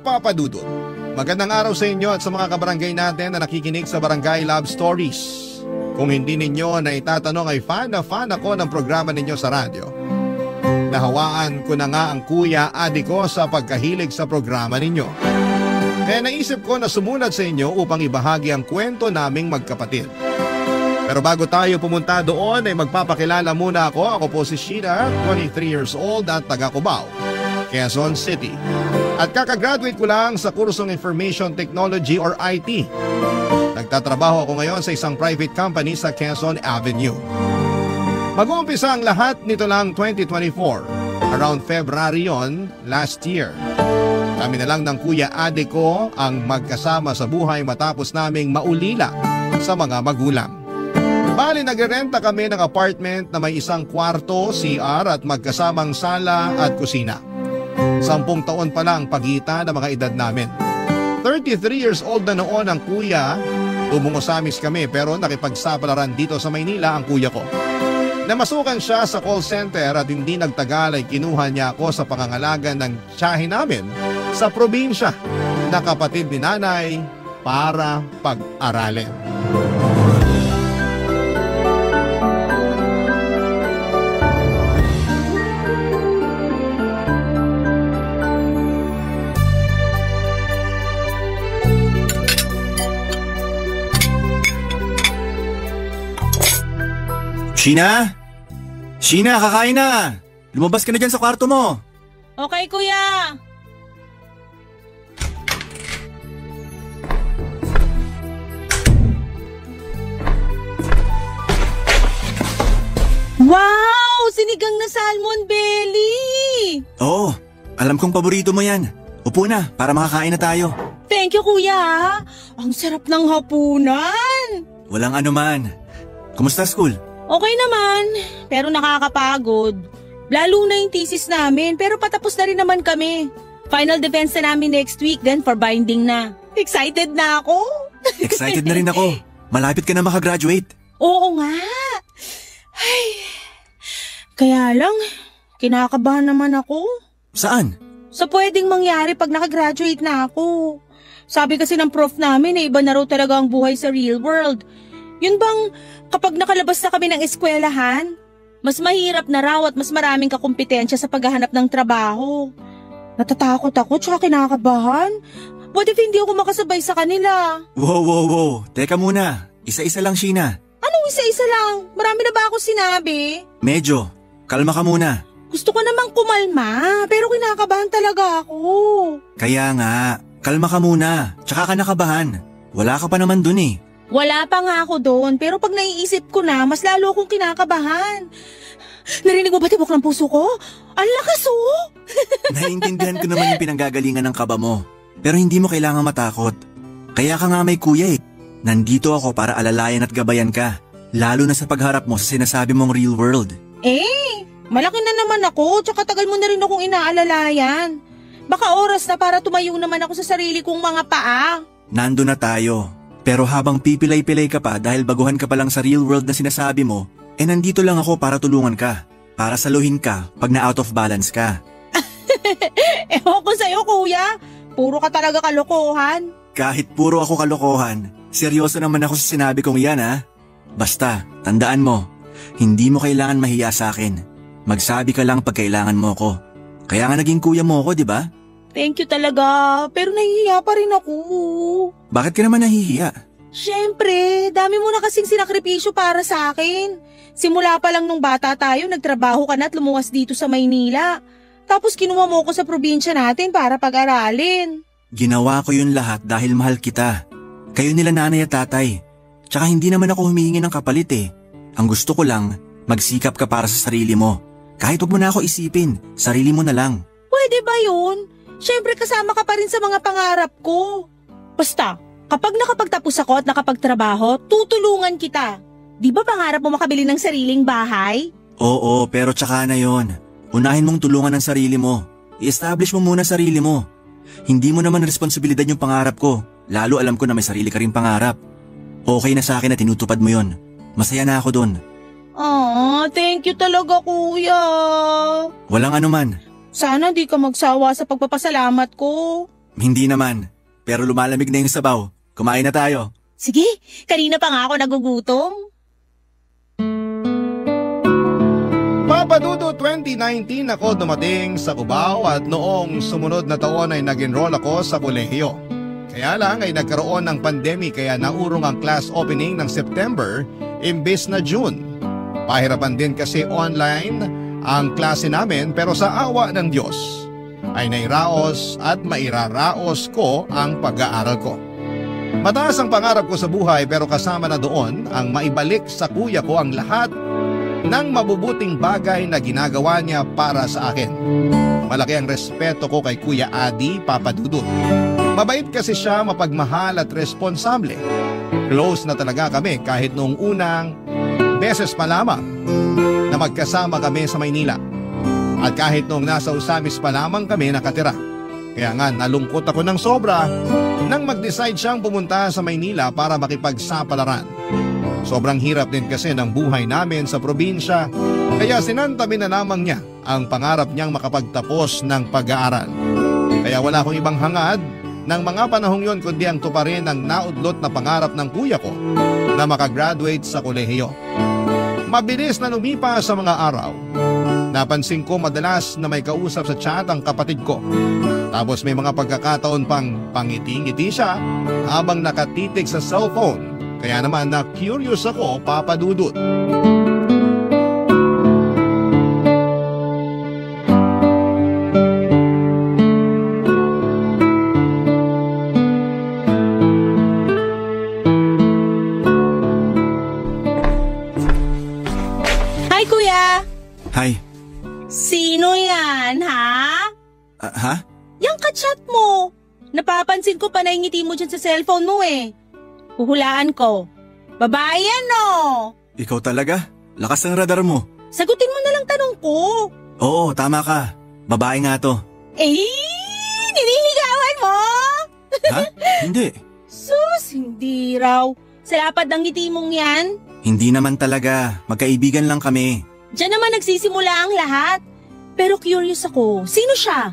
nagpapadudot. Magandang araw sa inyo at sa mga kabarangay natin na nakikinig sa Barangay Love Stories. Kung hindi ninyo na itatanong ay fan na fan ako ng programa ninyo sa radyo. Nahawaan ko na nga ang kuya adi ko sa pagkahilig sa programa ninyo. Kaya naisip ko na sumunod sa inyo upang ibahagi ang kwento naming magkapatid. Pero bago tayo pumunta doon ay magpapakilala muna ako. Ako po si Sheena, 23 years old at taga Cubao, Quezon City. At kakagraduate ko lang sa kursong Information Technology or IT. Nagtatrabaho ako ngayon sa isang private company sa Quezon Avenue. Mag-uumpisa ang lahat nito lang 2024. Around February yon last year. Kami na lang ng kuya ade ko ang magkasama sa buhay matapos naming maulila sa mga magulang. Bali nagre-renta kami ng apartment na may isang kwarto, CR at magkasamang sala at kusina. 10 taon pa lang pagitan ng mga edad namin. 33 years old na noon ang kuya. Tumungosamis kami pero nakipagsapalaran dito sa Maynila ang kuya ko. Namasukan siya sa call center at hindi nagtagal ay kinuha niya ako sa pangangalaga ng tiyahin namin sa probinsya na kapatid ni nanay para pag-aralin. Sheena? Sheena, kakain na! Lumabas ka na dyan sa kwarto mo! Okay, kuya! Wow! Sinigang na salmon belly! Oo, alam kong paborito mo yan. Upo na, para makakain na tayo. Thank you, kuya! Ang sarap ng hapunan! Walang anuman. Kumusta school? Okay naman, pero nakakapagod. Lalo na yung thesis namin, pero patapos na rin naman kami. Final defense na namin next week, then for binding na. Excited na ako. Excited na rin ako. Malapit ka na makagraduate. Oo nga. Ay, kaya lang, kinakabahan naman ako. Saan? Sa pwedeng mangyari pag nakagraduate na ako. Sabi kasi ng prof namin iba na raw talaga ang buhay sa real world. Yun bang kapag nakalabas na kami ng eskwelahan, mas mahirap na raw at mas maraming kakumpetensya sa paghahanap ng trabaho. Natatakot ako tsaka kinakabahan. What if hindi ako makasabay sa kanila? Wow. Teka muna. Isa-isa lang, Sheena. Anong isa-isa lang? Marami na ba ako sinabi? Medyo. Kalma ka muna. Gusto ko namang kumalma, pero kinakabahan talaga ako. Kaya nga, kalma ka muna. Tsaka ka nakabahan. Wala ka pa naman dun eh. Wala pa nga ako doon, pero pag naiisip ko na, mas lalo akong kinakabahan. Narinig mo ba tibok ng puso ko? Ang lakas oh! Naiintindihan ko naman yung pinanggagalingan ng kaba mo. Pero hindi mo kailangang matakot. Kaya ka nga may kuya eh. Nandito ako para alalayan at gabayan ka. Lalo na sa pagharap mo sa sinasabi mong real world. Malaki na naman ako, tsaka tagal mo na rin akong inaalalayan. Baka oras na para tumayo naman ako sa sarili kong mga paa. Nando na tayo. Pero habang pipilay-pilay ka pa dahil baguhan ka pa lang sa real world na sinasabi mo, nandito lang ako para tulungan ka. Para saluhin ka pag na-out of balance ka. Ewan ko sa'yo, kuya. Puro ka talaga kalokohan. Kahit puro ako kalokohan, seryoso naman ako sa sinabi kong yan ha. Basta, tandaan mo, hindi mo kailangan mahiya sa akin. Magsabi ka lang pag kailangan mo ko. Kaya nga naging kuya mo ako, di ba? Thank you talaga, pero nahihiya pa rin ako. Bakit ka naman nahihiya? Siyempre, dami mo na kasing sinakripisyo para sa akin. Simula pa lang nung bata tayo, nagtrabaho ka na at lumuwas dito sa Maynila. Tapos kinuha mo ko sa probinsya natin para pag-aralin. Ginawa ko yun lahat dahil mahal kita. Kayo nila nanay at tatay. Tsaka hindi naman ako humihingi ng kapalit eh. Ang gusto ko lang, magsikap ka para sa sarili mo. Kahit huwag mo na ako isipin, sarili mo na lang. Pwede ba yun? Siyempre kasama ka pa rin sa mga pangarap ko. Basta, kapag nakapagtapos ako at nakapagtrabaho, tutulungan kita. Di ba pangarap mo makabili ng sariling bahay? Oo, pero tsaka na yon. Unahin mong tulungan ang sarili mo. I-establish mo muna sarili mo. Hindi mo naman responsibilidad yung pangarap ko. Lalo alam ko na may sarili ka rin pangarap. Okay na sa akin na tinutupad mo yon. Masaya na ako dun. Thank you talaga, kuya. Walang anuman. Sana di ka magsawa sa pagpapasalamat ko. Hindi naman, pero lumalamig na yung sabaw. Kumain na tayo. Sige, kanina pa nga ako nagugutom. Papa Dudut, 2019 ako dumating sa Cubao at noong sumunod na taon ay nag-enroll ako sa kolehiyo. Kaya lang ay nagkaroon ng pandemic kaya naurong ang class opening ng September imbes na June. Pahirapan din kasi online ang klase namin pero sa awa ng Diyos ay nairaos at mairaraos ko ang pag-aaral ko. Mataas ang pangarap ko sa buhay pero kasama na doon ang maibalik sa kuya ko ang lahat ng mabubuting bagay na ginagawa niya para sa akin. Malaki ang respeto ko kay Kuya Adi, Papa Dudut. Mabait kasi siya, mapagmahal at responsable. Close na talaga kami kahit noong unang beses pa lamang na magkasama kami sa Maynila. At kahit noong nasa Usamis pa lamang kami nakatira. Kaya nga nalungkot ako ng sobra nang mag-decide siyang pumunta sa Maynila para makipagsapalaran. Sobrang hirap din kasi ng buhay namin sa probinsya, kaya sinantabi na lamang niya ang pangarap niyang makapagtapos ng pag-aaral. Kaya wala akong ibang hangad ng mga panahong yon kundi ang tuparin ang naudlot na pangarap ng kuya ko na makagraduate sa kolehiyo. Mabilis na lumipas sa mga araw. Napansin ko madalas na may kausap sa chat ang kapatid ko. Tapos may mga pagkakataon pang pangiti-ngiti siya habang nakatitig sa cellphone. Kaya naman na-curious ako, Papa Dudut. Hi, Kuya! Hi. Sino yan, ha? Ha? Yang ka-chat mo. Napapansin ko pa na ngiti mo dyan sa cellphone mo eh. Huhulaan ko. Babae yan, no? Ikaw talaga? Lakas ng radar mo. Sagutin mo na lang tanong ko. Oo, tama ka. Babae nga to. Nililigawan mo? Ha? Hindi. Sus, hindi raw. Sa lapad ng ngiti mong yan. Hindi naman talaga. Magkaibigan lang kami. Diyan naman nagsisimula ang lahat. Pero curious ako, sino siya?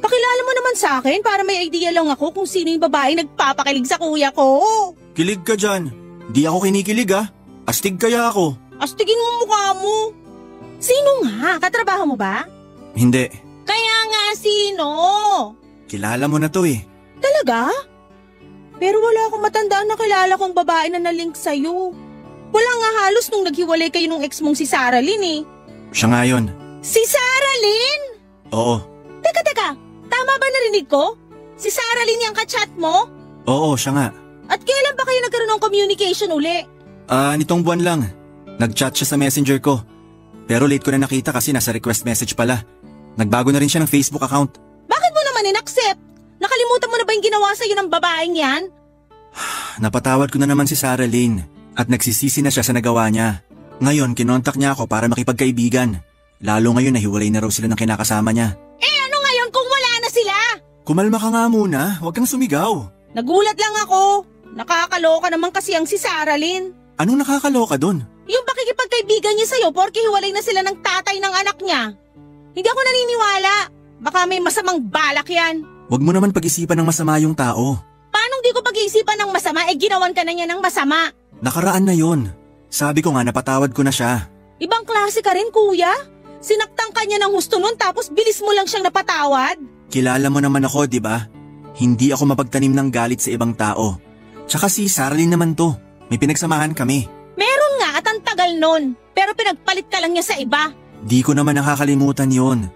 Pakilala mo naman sa akin para may idea lang ako kung sino yung babae nagpapakilig sa kuya ko. Kilig ka dyan. Di ako kinikilig ah. Astig kaya ako. Astigin mo mukha mo. Sino nga? Katrabaho mo ba? Hindi. Kaya nga sino? Kilala mo na to eh. Talaga? Pero wala akong matandaan na kilala kong babae na nalink sa'yo. Wala nga halos nung naghiwalay kayo nung ex mong si Sarah Lynn eh. Siya nga yun. Si Sarah Lynn? Oo. Teka. Tama ba narinig ko? Si Sarah Lynn yung ka-chat mo? Oo, siya nga. At kailan ba kayo nagkaroon ng communication uli? Nitong buwan lang. Nag-chat siya sa messenger ko. Pero late ko na nakita kasi nasa request message pala. Nagbago na rin siya ng Facebook account. Bakit mo naman in-accept? Nakalimutan mo na ba yung ginawa sa'yo ng babaeng yan? Napatawad ko na naman si Sarah Lynn at nagsisisi na siya sa nagawa niya. Ngayon, kinontak niya ako para makipagkaibigan. Lalo ngayon nahiwalay na raw sila ng kinakasama niya. Ano ngayon kung wala na sila? Kumalma ka nga muna, huwag kang sumigaw. Nagulat lang ako. Nakakaloka naman kasi ang si Sarah Lynn. Anong nakakaloka dun? Yung pakikipagkaibigan niya sa'yo porke hiwalay na sila ng tatay ng anak niya. Hindi ako naniniwala. Baka may masamang balak yan. Huwag mo naman pag-isipan ng masama yung tao. Paano di ko pag-iisipan ng masama ginawan ka na niya ng masama? Nakaraan na yon. Sabi ko nga napatawad ko na siya. Ibang klase ka rin, kuya. Sinaktan ka niya ng husto nun tapos bilis mo lang siyang napatawad. Kilala mo naman ako, di ba? Hindi ako mapagtanim ng galit sa ibang tao. Tsaka si Sarah Lynn naman to. May pinagsamahan kami. Meron nga at ang tagal nun. Pero pinagpalit ka lang niya sa iba. Di ko naman nakakalimutan yon.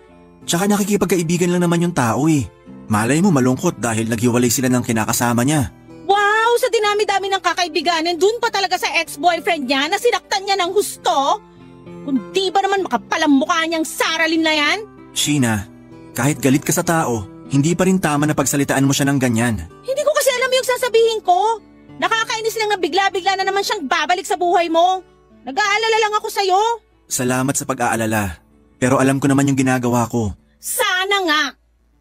Tsaka nakikipagkaibigan lang naman yung tao eh. Malay mo malungkot dahil naghiwalay sila ng kinakasama niya. Wow! Sa dinami-dami ng kakaibiganin, dun pa talaga sa ex-boyfriend niya na sinaktan niya ng husto? Kung di ba naman makapalang mukha niyang Sarah Lynn na yan? Sheena, kahit galit ka sa tao, hindi pa rin tama na pagsalitaan mo siya ng ganyan. Hindi ko kasi alam yung sasabihin ko. Nakakainis lang na bigla-bigla na naman siyang babalik sa buhay mo. Nag-aalala lang ako sa'yo. Salamat sa pag-aalala. Pero alam ko naman yung ginagawa ko. Sana nga.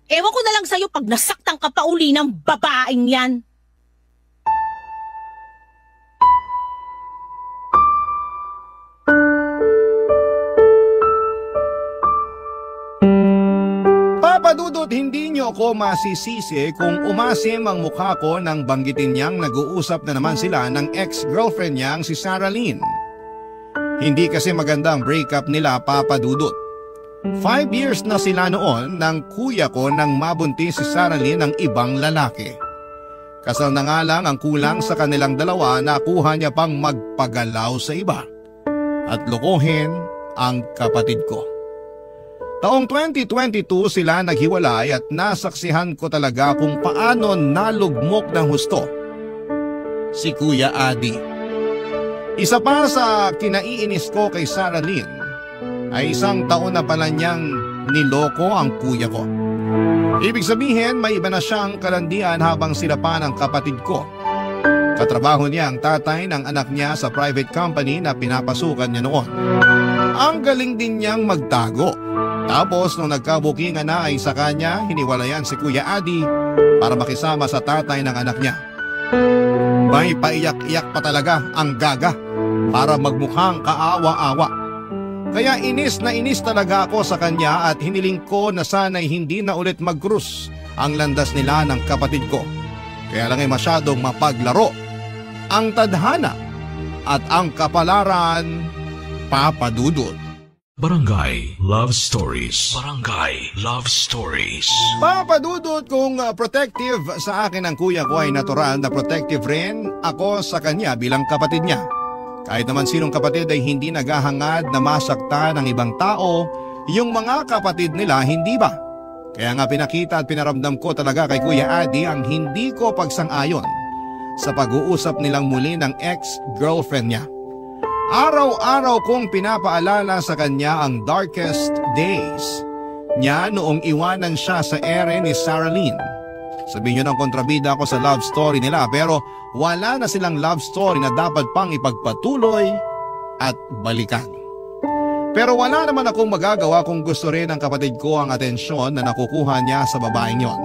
Ewan ko na lang sa'yo pag nasaktan ka pa uli ng babaeng yan. Papa Dudut, hindi niyo ako masisisi kung umasim ang mukha ko nang banggitin niyang nag-uusap na naman sila ng ex-girlfriend niyang si Sarah Lynn. Hindi kasi maganda ang breakup nila, Papa Dudut. 5 years na sila noon ng kuya ko nang mabuntis si Sarah Lynn ng ibang lalaki. Kasal na nga lang ang kulang sa kanilang dalawa na kuha niya pang magpagalaw sa iba at lokohin ang kapatid ko. Taong 2022 sila naghiwalay at nasaksihan ko talaga kung paano nalugmok ng husto si Kuya Adi. Isa pa sa kinaiinis ko kay Sarah Lynn ay 1 taon na pala niyang niloko ang kuya ko. Ibig sabihin may iba na siyang kalandian habang sila pa ng kapatid ko. Katrabaho niya ang tatay ng anak niya sa private company na pinapasukan niya noon. Ang galing din niyang magtago. Tapos nung nagkabukingan na ay sa kanya hiniwalayan si Kuya Adi para makisama sa tatay ng anak niya. May paiyak-iyak pa talaga ang gaga para magmukhang kaawa-awa. Kaya inis na inis talaga ako sa kanya at hiniling ko na sana'y hindi na ulit mag-cruise ang landas nila ng kapatid ko. Kaya lang ay masyadong mapaglaro ang tadhana at ang kapalaran, Papa Dudut. Barangay Love Stories. Barangay Love Stories. Papa Dudut, kung protective sa akin ang kuya ko ay natural na protective rin ako sa kanya bilang kapatid niya. Kahit naman sinong kapatid ay hindi naghahangad na masakta ng ibang tao, yung mga kapatid nila hindi ba? Kaya nga pinakita at pinaramdam ko talaga kay Kuya Adi ang hindi ko pagsang-ayon sa pag-uusap nilang muli ng ex-girlfriend niya. Araw-araw kong pinapaalala sa kanya ang darkest days niya noong iwanan siya sa ere ni Sarah Lynn. Sabihin niyo ng kontrabida ako sa love story nila pero wala na silang love story na dapat pang ipagpatuloy at balikan. Pero wala naman akong magagawa kung gusto rin ng kapatid ko ang atensyon na nakukuha niya sa babaeng yon.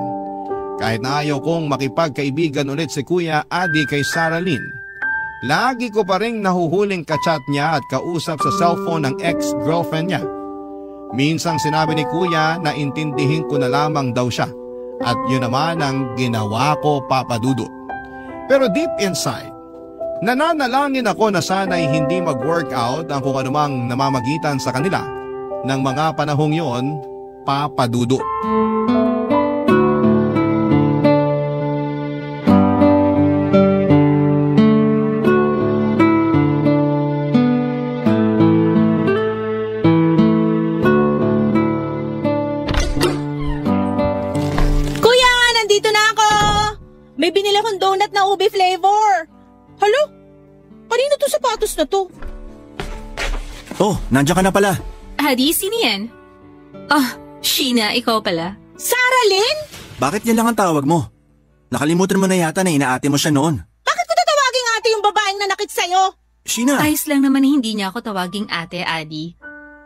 Kahit na ayaw kong makipagkaibigan ulit si Kuya Adi kay Sarah Lynn, lagi ko pa rin nahuhuling kachat niya at kausap sa cellphone ng ex-girlfriend niya. Minsang sinabi ni Kuya na intindihin ko na lamang daw siya at yun naman ang ginawa ko, Papa Dudut. Pero deep inside, nananalangin ako na sana'y hindi mag-workout ang kung anumang namamagitan sa kanila ng mga panahong yon, Papa Dudut. May binili akong donut na ube flavor. Halo? Kanino to sapatos na to? Oh, nandiyan ka na pala. Adi, sino yan? Sheena, ikaw pala. Sarah Lynn? Bakit yan lang ang tawag mo? Nakalimutan mo na yata na inaate mo siya noon. Bakit ko tatawaging ate yung babaeng nanakit sa'yo? Sheena! Ayos lang naman na hindi niya ako tawaging ate, Adi.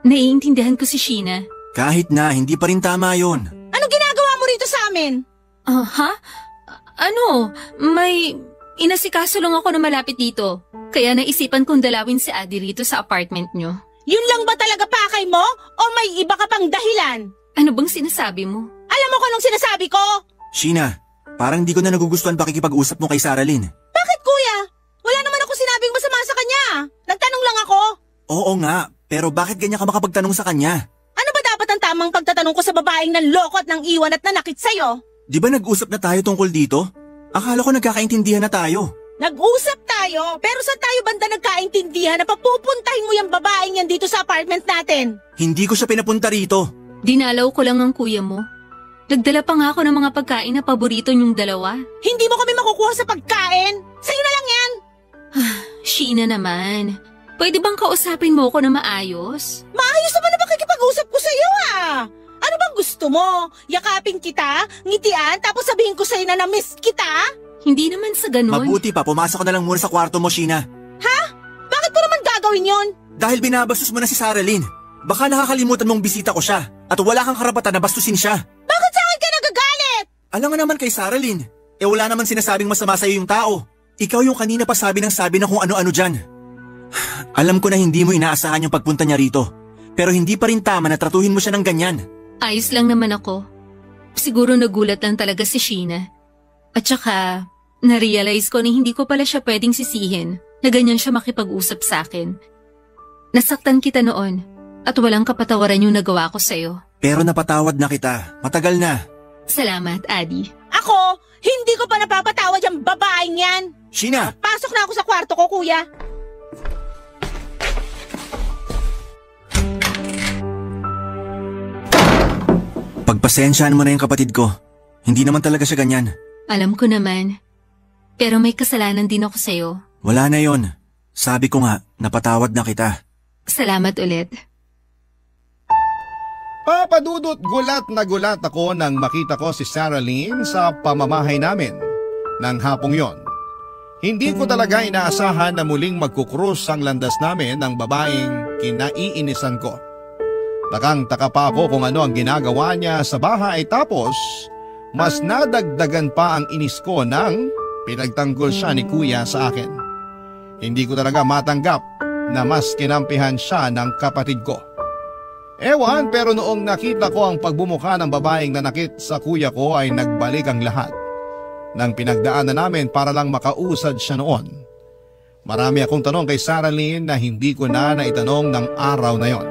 Naiintindihan ko si Sheena. Kahit na, hindi pa rin tama yon. Anong ginagawa mo rito sa amin? May inasikaso lang ako na malapit dito. Kaya naisipan kong dalawin si Adi rito sa apartment nyo. Yun lang ba talaga pakay mo? O may iba ka pang dahilan? Ano bang sinasabi mo? Alam mo kung anong sinasabi ko? Sheena, parang di ko na nagugustuhan pakikipag-usap mo kay Sarah Lynn. Bakit kuya? Wala naman ako sinabing masama sa kanya. Nagtanong lang ako. Oo nga, pero bakit ganyan ka makapagtanong sa kanya? Ano ba dapat ang tamang pagtatanong ko sa babaeng nanloko at nang iwan at nanakit sa'yo? Di ba nag-usap na tayo tungkol dito? Akala ko nagkakaintindihan na tayo. Nag-usap tayo, pero saan tayo banda nagkaintindihan na papupuntahin mo yung babaeng yan dito sa apartment natin? Hindi ko siya pinapunta rito. Dinalaw ko lang ang kuya mo. Nagdala pa nga ako ng mga pagkain na paborito niyong dalawa. Hindi mo kami makukuha sa pagkain. Sa'yo na lang yan. Sheena naman. Pwede bang kausapin mo ako na maayos? Maayos naman na pakikipag-usap ko sa'yo Ano bang gusto mo? Yakapin kita, ngitian, tapos sabihin ko sa'yo na na-miss kita? Hindi naman sa ganun. Mabuti pa, pumasok ka na lang muna sa kwarto mo, Sheena. Ha? Bakit mo naman gagawin yon? Dahil binabastos mo na si Sarah Lynn. Baka nakakalimutan mong bisita ko siya at wala kang karapatan na bastusin siya. Bakit sa akin ka nagagalit? Alam nga naman kay Sarah Lynn, wala naman sinasabing masama sa'yo yung tao. Ikaw yung kanina pa sabi na kung ano-ano dyan. Alam ko na hindi mo inaasahan yung pagpunta niya rito. Pero hindi pa rin tama na tratuhin mo siya ng ganyan. Ayos lang naman ako. Siguro nagulat lang talaga si Sheena. At saka, na-realize ko na hindi ko pala siya pwedeng sisihin na ganyan siya makipag-usap sa akin. Nasaktan kita noon at walang kapatawaran yung nagawa ko sa'yo. Pero napatawad na kita. Matagal na. Salamat, Adi. Ako, hindi ko pa napapatawad yung babaeng yan. Sheena! Pasok na ako sa kwarto ko, kuya. Pagpasensyaan mo na yung kapatid ko. Hindi naman talaga siya ganyan. Alam ko naman. Pero may kasalanan din ako sa'yo. Wala na yon. Sabi ko nga, napatawad na kita. Salamat ulit. Papadudot, gulat na gulat ako nang makita ko si Sarah Lynn sa pamamahay namin ng hapong yon. Hindi ko talaga inaasahan na muling magkukrus ang landas namin ng babaeng kinaiinisan ko. Takang-taka pa ako kung ano ang ginagawa niya sa bahay tapos mas nadagdagan pa ang inis ko nang pinagtanggol siya ni kuya sa akin. Hindi ko talaga matanggap na mas kinampihan siya ng kapatid ko. Ewan, pero noong nakita ko ang pagbumuka ng babaeng nanakit sa kuya ko ay nagbalik ang lahat ng pinagdaanan namin para lang makausad siya noon. Marami akong tanong kay Sarah Lynn na hindi ko na naitanong ng araw na yon.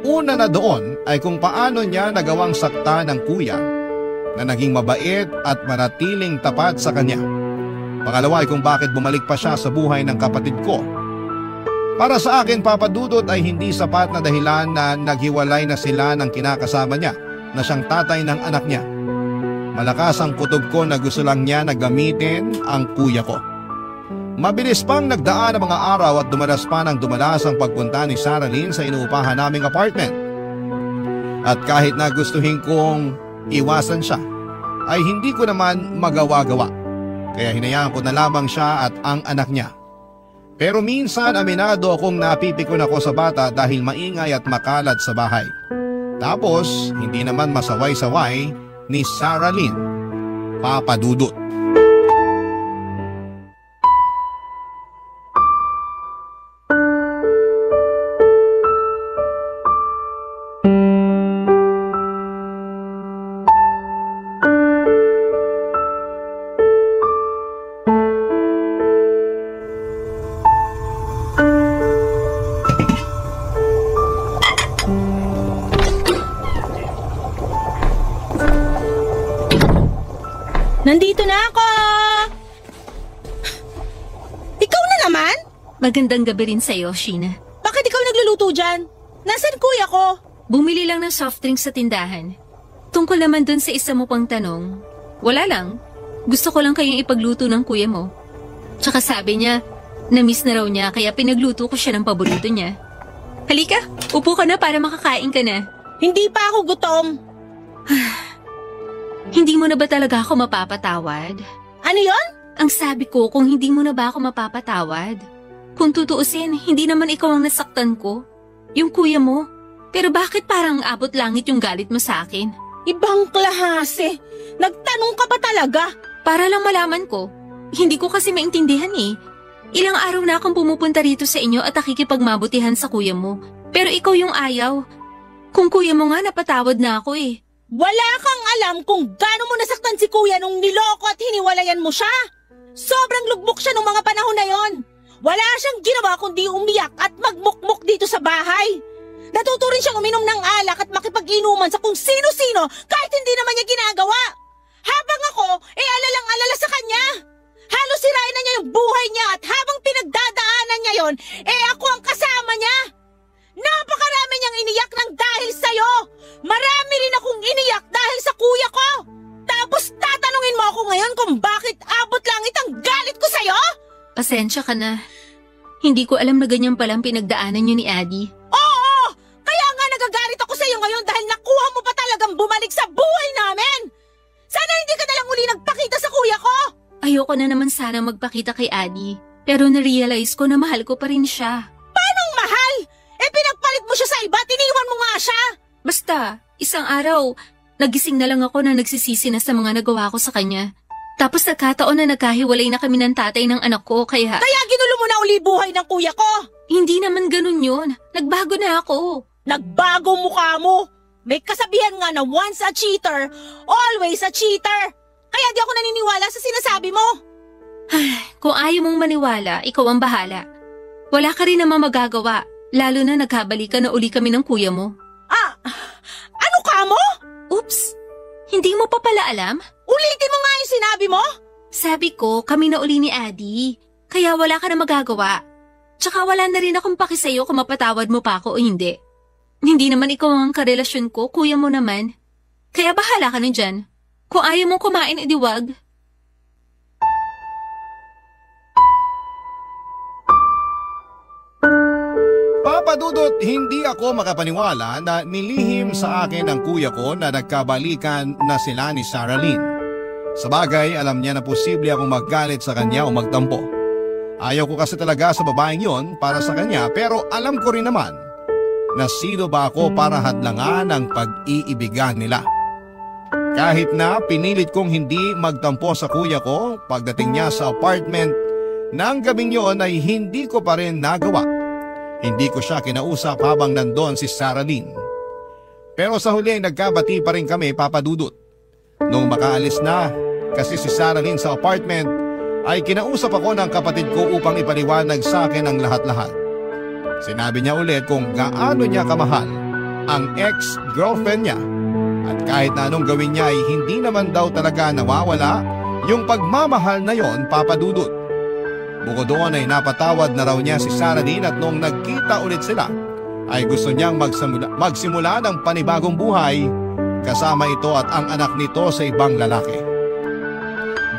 Una na doon ay kung paano niya nagawang sakta ng kuya na naging mabait at manatiling tapat sa kanya. Pangalawa ay kung bakit bumalik pa siya sa buhay ng kapatid ko. Para sa akin, papadudot, ay hindi sapat na dahilan na naghiwalay na sila ng kinakasama niya na siyang tatay ng anak niya. Malakas ang kutob ko na gusto lang niya na gamitin ang kuya ko. Mabilis pang nagdaan ang mga araw at dumalas pa ng dumalas ang pagpunta ni Sarah Lynn sa inuupahan naming apartment. At kahit na gustuhin kong iwasan siya, ay hindi ko naman magawa-gawa. Kaya hinayaan ko na lamang siya at ang anak niya. Pero minsan aminado akong napipikon ako sa bata dahil maingay at makalat sa bahay. Tapos hindi naman masaway-saway ni Sarah Lynn, papadudot. Nandito na ako! Ikaw na naman? Magandang gabi rin sa'yo, Sheena. Bakit ikaw nagluluto dyan? Nasaan kuya ko? Bumili lang ng soft drinks sa tindahan. Tungkol naman dun sa isa mo pang tanong, wala lang. Gusto ko lang kayong ipagluto ng kuya mo. Tsaka sabi niya, na-miss na raw niya kaya pinagluto ko siya ng paborito niya. Halika, upo ka na para makakain ka na. Hindi pa ako gutom. Hindi mo na ba talaga ako mapapatawad? Ano yon? Ang sabi ko, kung hindi mo na ba ako mapapatawad? Kung tutuusin, hindi naman ikaw ang nasaktan ko. Yung kuya mo. Pero bakit parang abot langit yung galit mo sa akin? Ibang klase. Nagtanong ka ba talaga? Para lang malaman ko. Hindi ko kasi maintindihan eh. Ilang araw na akong pumupunta rito sa inyo at nakikipagmabutihan sa kuya mo. Pero ikaw yung ayaw. Kung kuya mo nga, napatawad na ako eh. Wala kang alam kung gaano mo nasaktan si kuya nung niloko at hiniwalayan mo siya. Sobrang lugbok siya nung mga panahon na yon. Wala siyang ginawa kundi umiyak at magmukmuk dito sa bahay. Natuto rin siyang uminom ng alak at makipag-inuman sa kung sino-sino kahit hindi naman niya ginagawa. Habang ako, alalang-alala sa kanya. Halos sirain na niya yung buhay niya at habang pinagdadaanan niya yon, ako ang kasama niya. Napakarami niyang iniyak ng dahil sa'yo. Marami rin akong iniyak dahil sa kuya ko. Tapos tatanungin mo ako ngayon kung bakit abot langit ang galit ko sa'yo? Pasensya ka na. Hindi ko alam na ganyan palang pinagdaanan niyo ni Adi. Oo! Kaya nga nagagalit ako sa'yo ngayon dahil nakuha mo pa talagang bumalik sa buhay namin. Sana hindi ka nalang uli nagpakita sa kuya ko. Ayoko na naman sana magpakita kay Adi. Pero na-realize ko na mahal ko pa rin siya. Paanong mahal? Pinagpalit mo siya sa iba, tiniwan mo nga siya. Basta, isang araw, nagising na lang ako na nagsisisi na sa mga nagawa ko sa kanya. Tapos nagkataon na nagkahiwalay na kami ng tatay ng anak ko, kaya... Kaya ginulo mo na uli buhay ng kuya ko? Hindi naman ganun yun. Nagbago na ako. Nagbago mukha mo? May kasabihan nga na once a cheater, always a cheater. Kaya di ako naniniwala sa sinasabi mo. Kung ayaw mong maniwala, ikaw ang bahala. Wala ka rin namang magagawa, lalo na nagkabalikan na uli kami ng kuya mo. Ano ka mo? Oops! Hindi mo pa pala alam? Ulitin mo nga yung sinabi mo. Sabi ko, kami na uli ni Adi. Kaya wala ka na magagawa. Tsaka wala na rin akong paki sa'yo kung mapatawad mo pa ako o hindi. Hindi naman ikaw ang karelasyon ko, kuya mo naman. Kaya bahala ka na dyan. Kung ayaw mong kumain, edi wag. Papa Dudut, hindi ako makapaniwala na nilihim sa akin ng kuya ko na nagkabalikan na sila ni Saralyn. Sabagay, alam niya na posible akong magalit sa kanya o magtampo. Ayaw ko kasi talaga sa babaeng yon para sa kanya, pero alam ko rin naman na sino ba ako para hadlangan ang pag-iibigan nila. Kahit na pinilit kong hindi magtampo sa kuya ko, pagdating niya sa apartment ng gabing yon ay hindi ko pa rin nagawa. Hindi ko siya kinausap habang nandoon si Saralyn. Pero sa huli ay nagkabati pa rin kami, Papa Dudut. Nung makaalis na kasi si Saralyn sa apartment, ay kinausap ako ng kapatid ko upang ipaliwanag sa akin ang lahat-lahat. Sinabi niya ulit kung gaano niya kamahal ang ex-girlfriend niya at kahit na anong gawin niya ay hindi naman daw talaga nawawala yung pagmamahal na yon, Papa Dudut. Bukod doon ay napatawad na raw niya si Saralyn at nung nagkita ulit sila ay gusto niyang magsimula ng panibagong buhay kasama ito at ang anak nito sa ibang lalaki.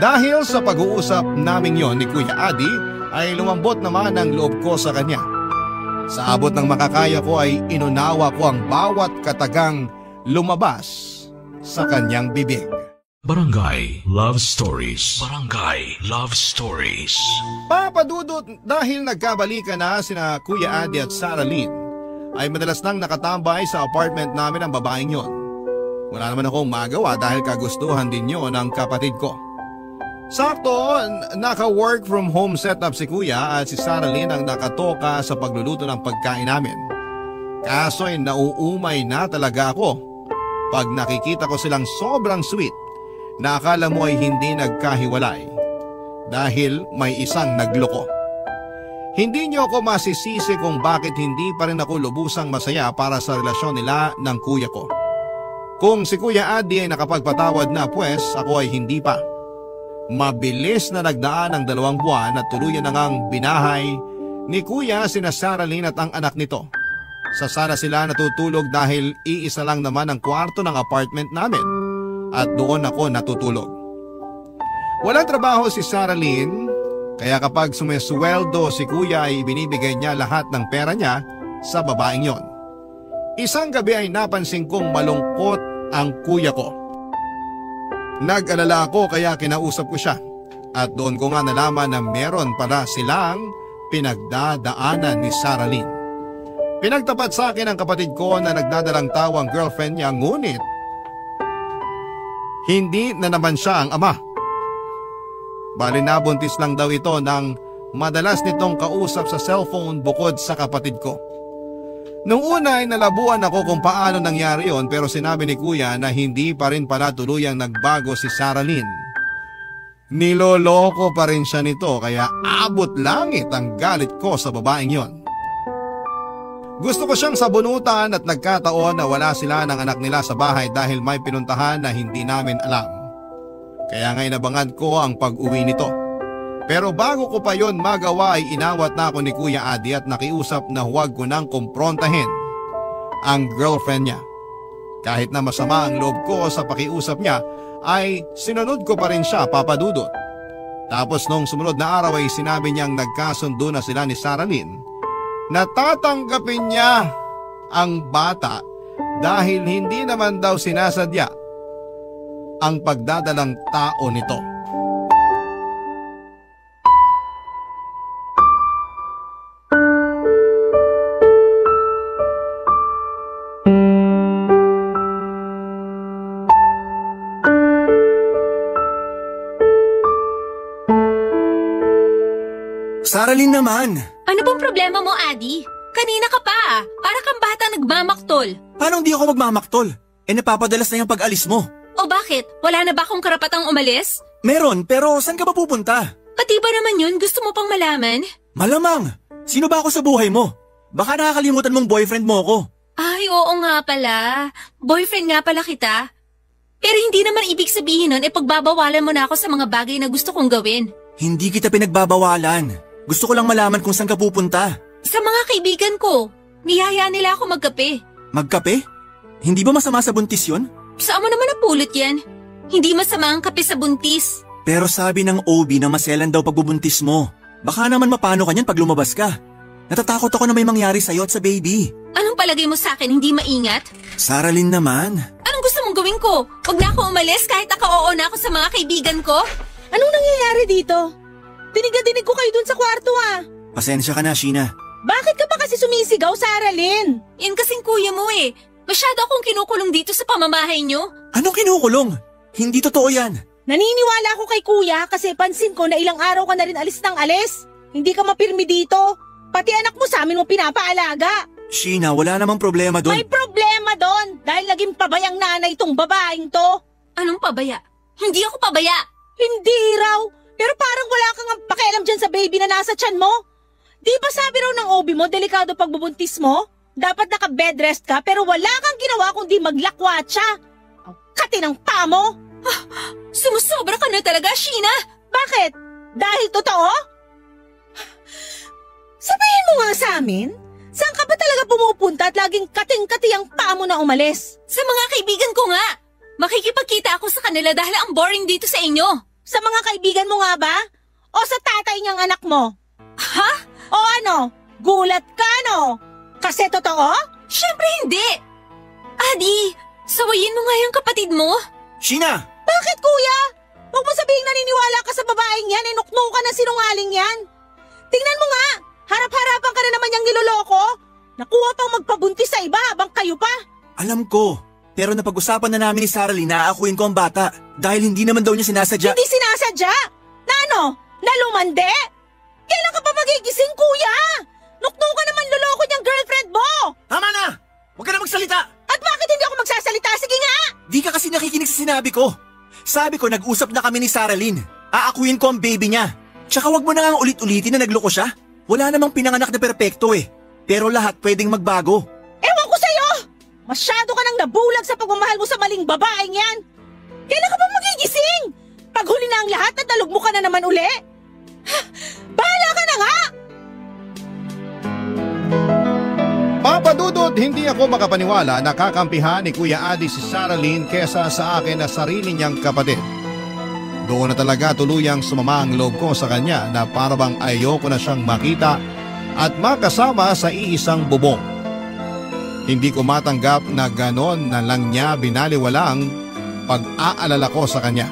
Dahil sa pag-uusap naming yon ni Kuya Adi ay lumambot naman ang loob ko sa kanya. Sa abot ng makakaya ko ay inunawa ko ang bawat katagang lumabas sa kanyang bibig. Barangay Love Stories. Barangay Love Stories. Papa Dudut, dahil nagkabalikan na sina Kuya Adi at Saralyn, ay madalas nang nakatambay sa apartment namin ang babaeng yon. Wala naman akong magawa dahil kagustuhan din yon ng kapatid ko. Sakto, naka-work from home setup si Kuya at si Saralyn ang nakatoka sa pagluluto ng pagkain namin. Kaso ay nauumay na talaga ako pag nakikita ko silang sobrang sweet na akala mo ay hindi nagkahiwalay dahil may isang nagloko. Hindi niyo ako masisisi kung bakit hindi pa rin ako lubusang masaya para sa relasyon nila ng kuya ko. Kung si Kuya Adi ay nakapagpatawad na, pues ako ay hindi pa. Mabilis na nagdaan ang 2 buwan at tuluyan na ngang binahay ni Kuya sina Saralyn at ang anak nito. Sa sala sila natutulog dahil iisa lang naman ang kwarto ng apartment namin at doon ako natutulog. Walang trabaho si Saralyn, kaya kapag sumesweldo si Kuya ay binibigay niya lahat ng pera niya sa babaeng yon. Isang gabi ay napansin kong malungkot ang kuya ko. Nag-alala ako kaya kinausap ko siya at doon ko nga nalaman na meron pala silang pinagdadaanan ni Saralyn. Pinagtapat sa akin ang kapatid ko na nagdadalang tawang girlfriend niya, ngunit hindi na naman siya ang ama. Bali nabuntis lang daw ito nang madalas nitong kausap sa cellphone bukod sa kapatid ko. Nung una ay nalabuan ako kung paano nangyari yon, pero sinabi ni Kuya na hindi pa rin pala tuluyang nagbago si Saralyn. Niloloko pa rin siya nito kaya abot langit ang galit ko sa babaeng yon. Gusto ko siyang sabunutan at nagkataon na wala sila ng anak nila sa bahay dahil may pinuntahan na hindi namin alam. Kaya nga inabangan ko ang pag-uwi nito. Pero bago ko pa yon magawa ay inawat na ako ni Kuya Adi at nakiusap na huwag ko nang kumprontahin ang girlfriend niya. Kahit na masama ang loob ko sa pakiusap niya ay sinunod ko pa rin siya, Papa Dudut. Tapos nung sumunod na araw ay sinabi niyang nagkasundo na sila ni Saralyn na tatanggapin niya ang bata dahil hindi naman daw sinasadya ang pagdadalang tao nito. Saralyn naman! Ano bang problema mo, Adi? Kanina ka pa para kang bata nagmamaktol. Paano hindi ako magmamaktol? Napapadalas na yung pag-alis mo. O bakit? Wala na ba akong karapatang umalis? Meron, pero saan ka ba pupunta? Pati ba naman yun gusto mo pang malaman? Malamang! Sino ba ako sa buhay mo? Baka nakakalimutan mong boyfriend mo ako. Ay, oo nga pala. Boyfriend nga pala kita. Pero hindi naman ibig sabihin nun pagbabawalan mo na ako sa mga bagay na gusto kong gawin. Hindi kita pinagbabawalan. Gusto ko lang malaman kung saan ka pupunta. Sa mga kaibigan ko, niyaya nila ako magkape. Magkape? Hindi ba masama sa buntis yun? Saan mo naman napulot yan? Hindi masama ang kape sa buntis. Pero sabi ng OB na maselan daw pagbubuntis mo. Baka naman mapano ka niyan pag lumabas ka. Natatakot ako na may mangyari sa'yo at sa baby. Anong palagay mo sa akin, hindi maingat? Saralyn naman. Anong gusto mong gawin ko? Huwag na ako umalis kahit naka-oo na ako sa mga kaibigan ko? Anong nangyayari dito? Dinig ko kayo dun sa kwarto Pasensya ka na, Sheena. Bakit ka pa kasi sumisigaw, Saralyn? Yan kasing kuya mo Masyado akong kinukulong dito sa pamamahay nyo. Anong kinukulong? Hindi totoo yan. Naniniwala ako kay kuya kasi pansin ko na ilang araw ka na rin alis ng alis. Hindi ka mapirmi dito. Pati anak mo sa amin mo pinapaalaga. Sheena, wala namang problema doon. May problema doon dahil naging pabayang nanay itong babaeng to. Anong pabaya? Hindi ako pabaya. Hindi raw. Pero parang wala kang pakialam dyan sa baby na nasa tiyan mo. Di ba sabi raw ng OB mo, delikado pagbubuntis mo? Dapat naka-bed rest ka pero wala kang ginawa kundi maglakwatsa. Ang kati ng pa mo. Sumusobra ka na talaga, Sheena. Bakit? Dahil totoo? Sabihin mo nga sa amin, saan ka ba talaga pumupunta at laging kating-kati ang paa mo na umalis? Sa mga kaibigan ko nga. Makikipagkita ako sa kanila dahil ang boring dito sa inyo. Sa mga kaibigan mo nga ba? O sa tatay niyang anak mo? Ha? O ano? Gulat ka, no? Kasi totoo? Siyempre hindi. Adi, sawayin mo nga yung kapatid mo. Sheena! Bakit, kuya? Huwag mo sabihing naniniwala ka sa babaeng yan, nukno ka na sinungaling yan. Tingnan mo nga, harap-harapan ka na naman niyang niloloko. Nakuha pang magpabuntis sa iba habang kayo pa. Alam ko, pero napag-usapan na namin ni Saralyn na aakuin ko ang bata dahil hindi naman daw niya sinasadya. Hindi sinasadya? Na ano? Nalumande? Kailan ka pa magigising, kuya? Nukno ka naman loloko niyang girlfriend mo. Tama na! Huwag ka na magsalita! At bakit hindi ako magsasalita? Sige nga! Di ka kasi nakikinig sa sinabi ko. Sabi ko nag-usap na kami ni Saralyn. Aakuin ko ang baby niya. Tsaka wag mo na nga ulit-ulitin na nagloko siya. Wala namang pinanganak na perpekto Pero lahat pwedeng magbago. Ewan ko sa'yo! Masyado ka nang nabulag sa pagmamahal mo sa maling babaeng yan. Kailan ka pa magigising? Pag huli na ang lahat, natalog mo ka na naman uli. Bahala ka na nga! Papa Dudut, hindi ako makapaniwala na kakampihan ni Kuya Adi si Saralyn kesa sa akin na sarili niyang kapatid. Doon na talaga tuluyang sumama ang loob ko sa kanya na parabang ayoko na siyang makita at makasama sa iisang bubong. Hindi ko matanggap na ganon na lang niya binaliwalang pag-aalala ko sa kanya.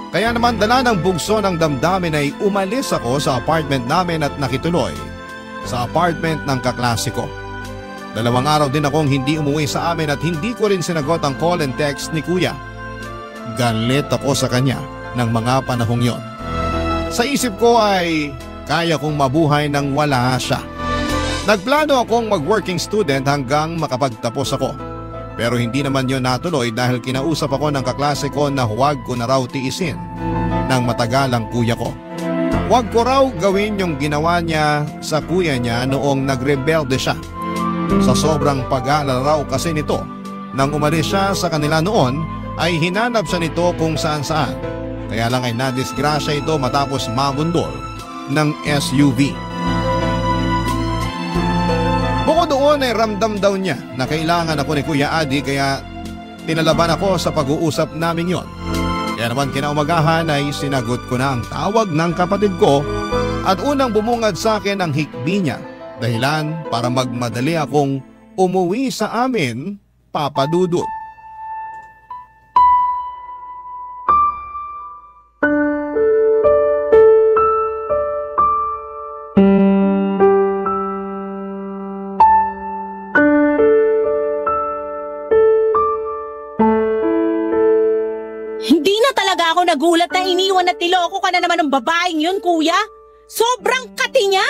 Kaya naman dala ng bugso ng damdamin ay umalis ako sa apartment namin at nakituloy sa apartment ng kaklase ko. 2 araw din akong hindi umuwi sa amin at hindi ko rin sinagot ang call and text ni Kuya. Galit ako sa kanya ng mga panahong yon. Sa isip ko ay kaya kong mabuhay nang wala siya. Nagplano akong mag-working student hanggang makapagtapos ako. Pero hindi naman yon natuloy dahil kinausap ako ng kaklase ko na huwag ko na raw tiisin ng matagal ang kuya ko. Huwag ko raw gawin yung ginawa niya sa kuya niya noong nagrebelde siya. Sa sobrang pag-aalala raw kasi nito, nang umalis siya sa kanila noon ay hinanap siya nito kung saan-saan. Kaya lang ay nadisgrasya ito matapos mabundol ng SUV. Bukod doon ay ramdam daw niya na kailangan ako ni Kuya Adi kaya tinalaban ako sa pag-uusap namin yon. Kaya naman kinaumagahan ay sinagot ko na ang tawag ng kapatid ko at unang bumungad sa akin ang hikbi niya. Dahilan para magmadali akong umuwi sa amin, Papa Dudut. Hindi na talaga ako nagulat na iniwan at niloko ka na naman ng babaeng yun, kuya. Sobrang kati niya.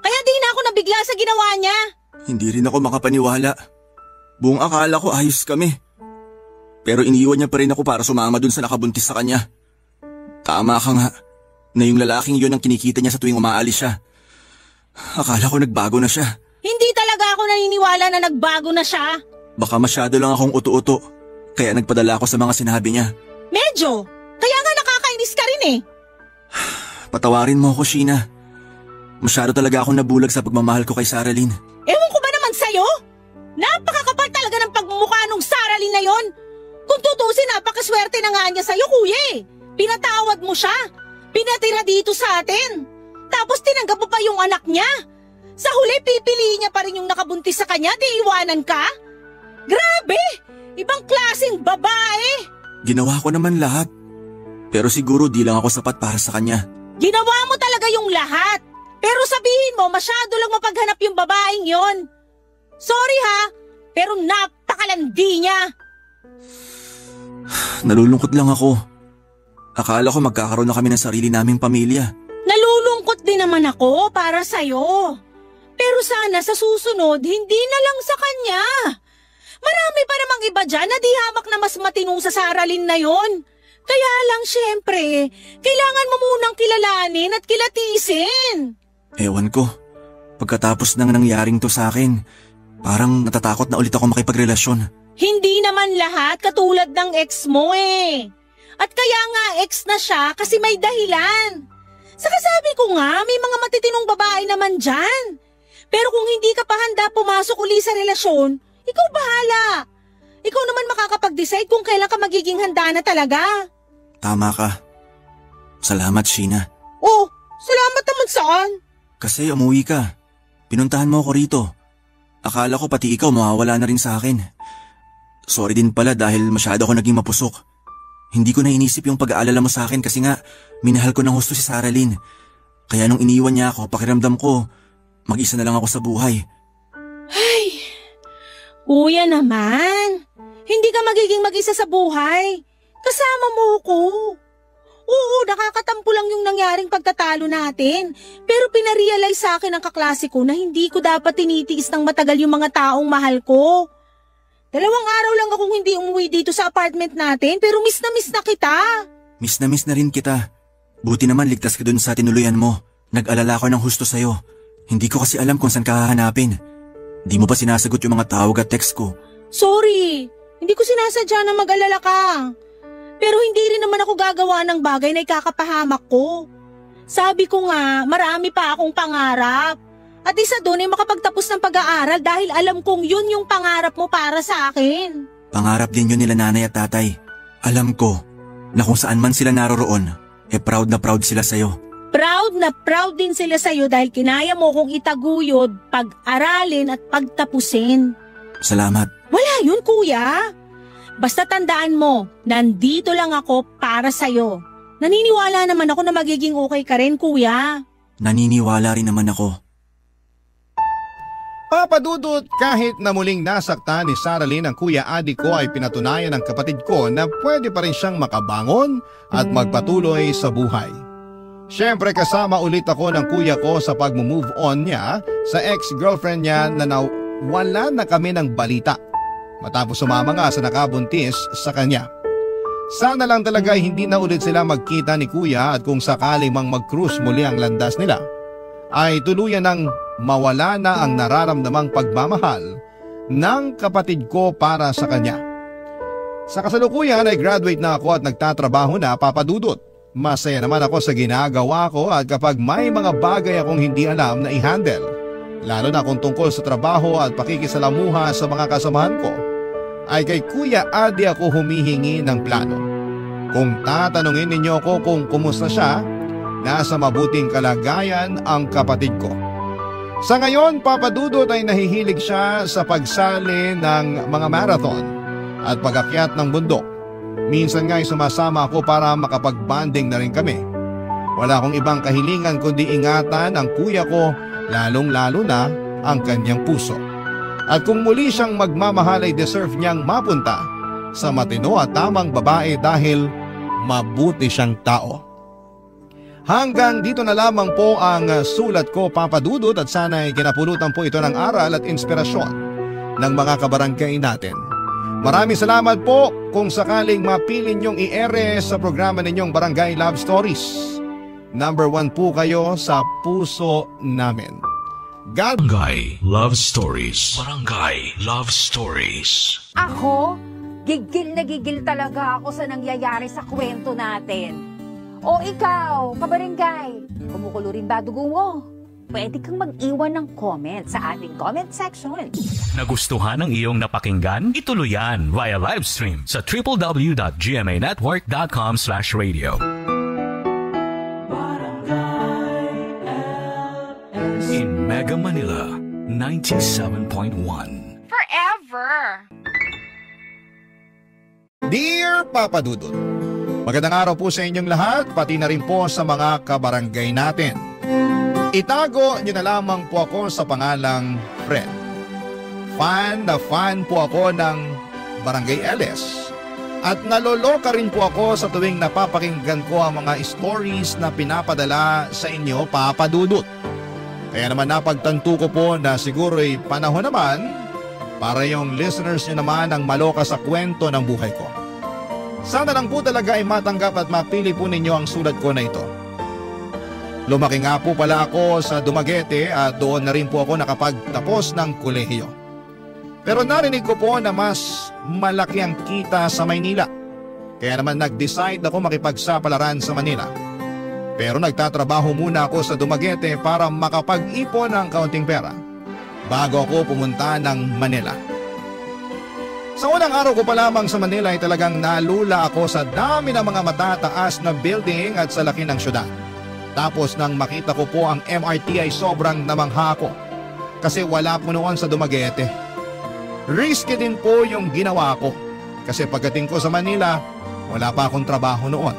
Kaya di na ako nabigla sa ginawa niya. Hindi rin ako makapaniwala. Buong akala ko ayos kami. Pero iniwan niya pa rin ako para sumama dun sa nakabuntis sa kanya. Tama ka nga, na yung lalaking yun ang kinikita niya sa tuwing umaalis siya. Akala ko nagbago na siya. Hindi talaga ako naniniwala na nagbago na siya. Baka masyado lang akong uto-uto, kaya nagpadala ako sa mga sinabi niya. Medyo, kaya nga nakakainis ka rin eh. Patawarin mo ako, Sheena. Masyado talaga akong nabulag sa pagmamahal ko kay Saralyn. Ewan ko ba naman sa'yo? Napakakapal talaga ng pagmumukha nung Saralyn na yon. Kung tutusin, napakaswerte na nga niya sa'yo, kuya eh. Pinatawad mo siya. Pinatira dito sa atin. Tapos tinanggap mo pa yung anak niya. Sa huli, pipiliin niya pa rin yung nakabuntis sa kanya, di iwanan ka? Grabe! Ibang klaseng babae! Ginawa ko naman lahat. Pero siguro di lang ako sapat para sa kanya. Ginawa mo talaga yung lahat. Pero sabihin mo, masyado lang mapaghanap yung babaeng yon. Sorry ha, pero napakalandi niya. Nalulungkot lang ako. Akala ko magkakaroon na kami ng sarili naming pamilya. Nalulungkot din naman ako para sa'yo. Pero sana sa susunod, hindi na lang sa kanya. Marami pa namang iba dyan na di hamak na mas matinong sa Saralyn na yon. Kaya lang syempre, kailangan mo munang kilalanin at kilatisin. Ewan ko. Pagkatapos ng nangyaring to sa akin, parang natatakot na ulit ako makipagrelasyon. Hindi naman lahat katulad ng ex mo eh. At kaya nga ex na siya kasi may dahilan. Saka sabi ko nga, may mga matitinong babae naman dyan. Pero kung hindi ka pa handa pumasok uli sa relasyon, ikaw bahala. Ikaw naman makakapag-decide kung kailan ka magiging handa na talaga. Tama ka. Salamat, Sheena. Oh, salamat naman saan? Kasi umuwi ka. Pinuntahan mo ako rito. Akala ko pati ikaw mawawala na rin sa akin. Sorry din pala dahil masyado ako naging mapusok. Hindi ko na inisip yung pag-aalala mo sa akin kasi nga minahal ko ng husto si Saralyn. Kaya nung iniwan niya ako, pakiramdam ko, mag-isa na lang ako sa buhay. Ay, kuya naman. Hindi ka magiging mag-isa sa buhay. Kasama mo ko. Oo, nakakatampo lang yung nangyaring pagtatalo natin. Pero pinarealize sa akin ng kaklase ko na hindi ko dapat tinitiis ng matagal yung mga taong mahal ko. 2 araw lang akong hindi umuwi dito sa apartment natin pero miss na kita. Miss na rin kita. Buti naman ligtas ka dun sa tinuluyan mo. Nag-alala ko ng husto sa'yo. Hindi ko kasi alam kung saan ka hahanapin. Di mo pa sinasagot yung mga tawag at text ko. Sorry, hindi ko sinasadya na mag-alala ka. Pero hindi rin naman ako gagawa ng bagay na ikakapahamak ko. Sabi ko nga, marami pa akong pangarap. At isa doon ay makapagtapos ng pag-aaral dahil alam kong yun yung pangarap mo para sa akin. Pangarap din yun nila nanay at tatay. Alam ko na kung saan man sila naroroon, proud na proud sila sa'yo. Proud na proud din sila sa'yo dahil kinaya mo kong itaguyod, pag-aralin at pagtapusin. Salamat. Wala yun, kuya. Basta tandaan mo, nandito lang ako para sa'yo. Naniniwala naman ako na magiging okay ka rin, kuya. Naniniwala rin naman ako. Papa Dudut, kahit na muling nasaktan ni Saralyn ang Kuya Adi ko ay pinatunayan ng kapatid ko na pwede pa rin siyang makabangon at magpatuloy sa buhay. Siyempre kasama ulit ako ng kuya ko sa pag-move on niya sa ex-girlfriend niya na wala na kami ng balita matapos sumama nga sa nakabuntis sa kanya. Sana lang talaga hindi na ulit sila magkita ni kuya at kung sakaling mang mag-cruise muli ang landas nila ay tuluyan ng mawala na ang nararamdamang pagmamahal ng kapatid ko para sa kanya. Sa kasalukuyan ay graduate na ako at nagtatrabaho na, Papa Dudut. Masaya naman ako sa ginagawa ko at kapag may mga bagay akong hindi alam na i-handle, lalo na kung tungkol sa trabaho at pakikisalamuha sa mga kasamahan ko, ay kay Kuya Adi ako humihingi ng plano. Kung tatanungin ninyo ko kung kumusta siya, nasa mabuting kalagayan ang kapatid ko. Sa ngayon, Papa Dudut ay nahihilig siya sa pagsali ng mga marathon at pag-akyat ng bundok. Minsan nga ay sumasama ako para makapag-banding na rin kami. Wala akong ibang kahilingan kundi ingatan ang kuya ko, lalong-lalo na ang kanyang puso. At kung muli siyang magmamahal ay deserve niyang mapunta sa matino at tamang babae dahil mabuti siyang tao. Hanggang dito na lamang po ang sulat ko, Papa Dudut, at sana'y kinapulutan po ito ng aral at inspirasyon ng mga kabarangay natin. Maraming salamat po kung sakaling mapili niyong i-ere sa programa ninyong Barangay Love Stories. Number 1 po kayo sa puso namin. God. Barangay Love Stories. Barangay Love Stories. Ako, gigil na gigil talaga ako sa nangyayari sa kwento natin. O ikaw, kabarangay, kumukulo rin ba dugo mo? Pwede kang mag-iwan ng comment sa ating comment section. Nagustuhan ang iyong napakinggan? Ituloy yan via live stream sa www.gmanetwork.com/radio. In Mega Manila, 97.1. Forever! Dear Papa Dudut, magandang araw po sa inyong lahat, pati na rin po sa mga kabarangay natin. Itago niyo na lamang po ako sa pangalang Fred. Fan na fan po ako ng Barangay LS. At naloloka rin po ako sa tuwing napapakinggan ko ang mga stories na pinapadala sa inyo, Papa Dudut. Kaya naman napagtanto ko po na siguro'y panahon naman para yung listeners nyo naman ang maloka sa kwento ng buhay ko. Sana lang po talaga ay matanggap at mapili po ninyo ang sulat ko na ito. Lumaki nga po pala ako sa Dumaguete at doon na rin po ako nakapagtapos ng kolehiyo. Pero narinig ko po na mas malaki ang kita sa Maynila. Kaya naman nag-decide ako makipagsapalaran sa Manila. Pero nagtatrabaho muna ako sa Dumaguete para makapag-ipon ng kaunting pera bago ako pumunta ng Manila. Sa unang araw ko pa lamang sa Manila ay talagang nalula ako sa dami ng mga matataas na building at sa laki ng syudad. Tapos nang makita ko po ang MRT ay sobrang namangha ako kasi wala po noon sa Dumaguete. Risky din po yung ginawa ko kasi pagdating ko sa Manila, wala pa akong trabaho noon.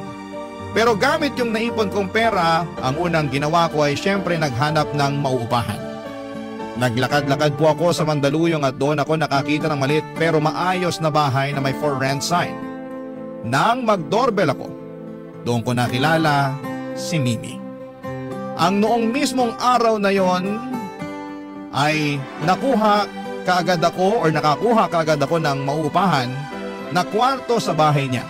Pero gamit yung naipon kong pera, ang unang ginawa ko ay syempre naghanap ng mauupahan. Naglakad-lakad po ako sa Mandaluyong at doon ako nakakita ng maliit pero maayos na bahay na may for rent sign. Nang mag-doorbell ako, doon ko nakilala si Mimi. Ang noong mismong araw na yon ay nakakuha kaagad ako ng mauupahan na kwarto sa bahay niya.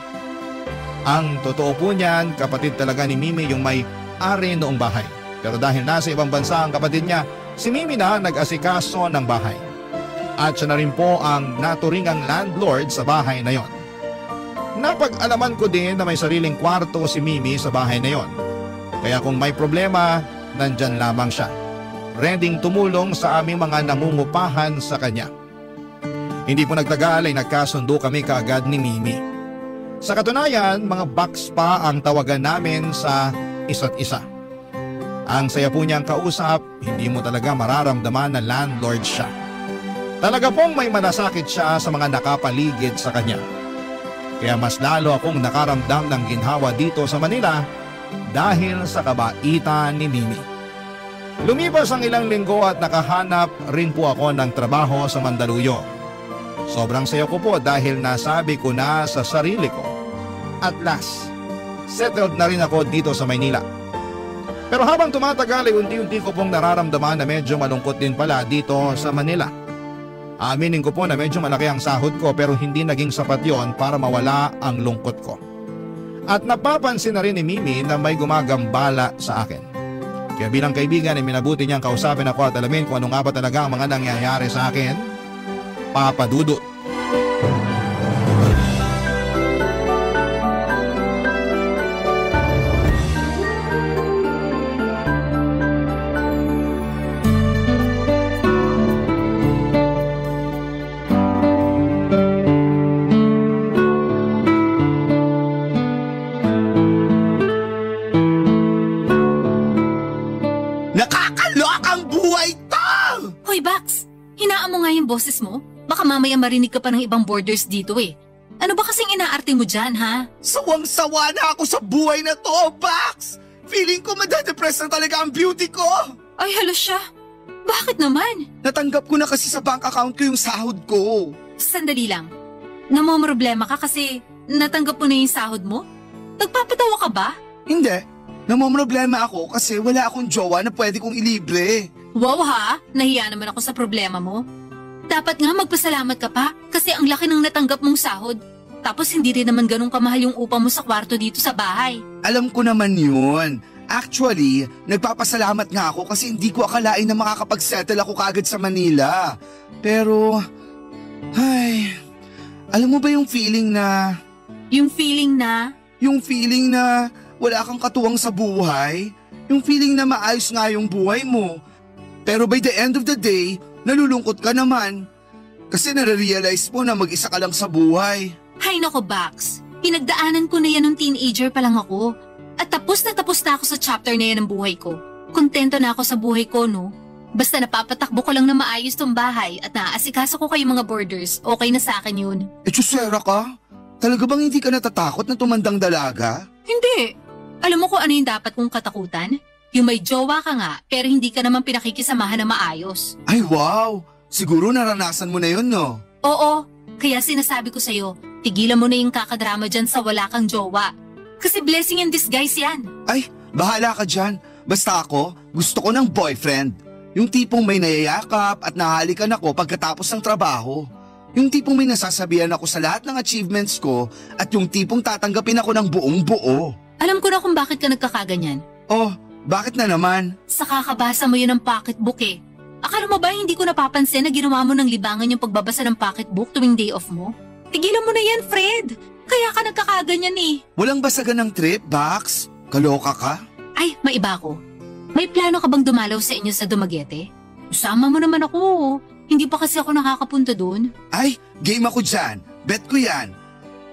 Ang totoo po niyan, kapatid talaga ni Mimi yung may-ari noong bahay. Pero dahil nasa ibang bansa ang kapatid niya, si Mimi na nag-asikaso ng bahay. At siya na rin po ang naturingang landlord sa bahay na yon. Napag-alaman ko din na may sariling kwarto si Mimi sa bahay na yon. Kaya kung may problema, nandyan lamang siya. Readyng tumulong sa aming mga nangungupahan sa kanya. Hindi po nagtagal ay nagkasundo kami kaagad ni Mimi. Sa katunayan, mga box pa ang tawagan namin sa isa't isa. Ang saya po niyang kausap, hindi mo talaga mararamdaman na landlord siya. Talaga pong may malasakit siya sa mga nakapaligid sa kanya. Kaya mas lalo akong nakaramdam ng ginhawa dito sa Manila dahil sa kabaitan ni Mimi. Lumipas ang ilang linggo at nakahanap rin po ako ng trabaho sa Mandaluyong. Sobrang saya ko po dahil nasabi ko na sa sarili ko, at last, settled na rin ako dito sa Maynila. Pero habang tumatagal ay unti-unti ko pong nararamdaman na medyo malungkot din pala dito sa Manila. Aminin ko po na medyo malaki ang sahod ko pero hindi naging sapat yon para mawala ang lungkot ko. At napapansin na rin ni Mimi na may gumagambala sa akin. Kaya bilang kaibigan ay minabuti niyang kausapin ako at alamin kung ano nga ba talaga ang mga nangyayari sa akin, Papa Dudut. Boses mo? Baka mamaya marinig ka pa ng ibang boarders dito eh. Ano ba kasing inaarte mo dyan, ha? Sawang-sawa na ako sa buhay na to, Bax! Feeling ko madadepress na talaga ang beauty ko! Ay, hala siya. Bakit naman? Natanggap ko na kasi sa bank account ko yung sahod ko. Sandali lang. Namomroblema ka kasi natanggap mo na yung sahod mo? Nagpapatawa ka ba? Hindi. Namomroblema ako kasi wala akong jowa na pwede kong ilibre. Wow ha, nahiya naman ako sa problema mo. Dapat nga magpasalamat ka pa kasi ang laki ng natanggap mong sahod. Tapos hindi rin naman ganun kamahal yung upa mo sa kwarto dito sa bahay. Alam ko naman yun. Actually, nagpapasalamat nga ako kasi hindi ko akalain na makakapag-settle ako kagad sa Manila. Pero, alam mo ba yung feeling na... Yung feeling na? Yung feeling na wala kang katuwang sa buhay. Yung feeling na maayos nga yung buhay mo. Pero by the end of the day, nalulungkot ka naman. Kasi nare-realize mo na mag-isa ka lang sa buhay. Hay nako, Bax. Pinagdaanan ko na yan nung teenager pa lang ako. At tapos na ako sa chapter na yan ng buhay ko. Kontento na ako sa buhay ko, no? Basta napapatakbo ko lang na maayos tong bahay at naaasikaso ko kayong mga borders, okay na sa akin yun. Chusera ka? Talaga bang hindi ka natatakot na tumandang dalaga? Hindi. Alam mo kung ano yung dapat kong katakutan? Yung may jowa ka nga, pero hindi ka naman pinakikisamahan na maayos. Ay wow! Siguro naranasan mo na yun, no? Oo, kaya sinasabi ko sa'yo, tigilan mo na yung kakadrama dyan sa wala kang jowa. Kasi blessing in disguise yan. Ay, bahala ka dyan. Basta ako, gusto ko ng boyfriend. Yung tipong may nayayakap at nahalikan ako pagkatapos ng trabaho. Yung tipong may nasasabihan ako sa lahat ng achievements ko at yung tipong tatanggapin ako ng buong buo. Alam ko na kung bakit ka nagkakaganyan. Oh, bakit na naman? Sa kakabasa mo yun ng pocketbook eh. Akala mo ba hindi ko napapansin na ginawa mo ng libangan yung pagbabasa ng pocketbook tuwing day off mo? Tigilan mo na yan, Fred. Kaya ka nagkakaganyan eh. Walang basagan ng trip, Bax. Kaloka ka? Ay, maiba ko. May plano ka bang dumalaw sa inyo sa Dumaguete? Usama mo naman ako. Hindi pa kasi ako nakakapunta doon. Ay, game ako dyan. Bet ko yan.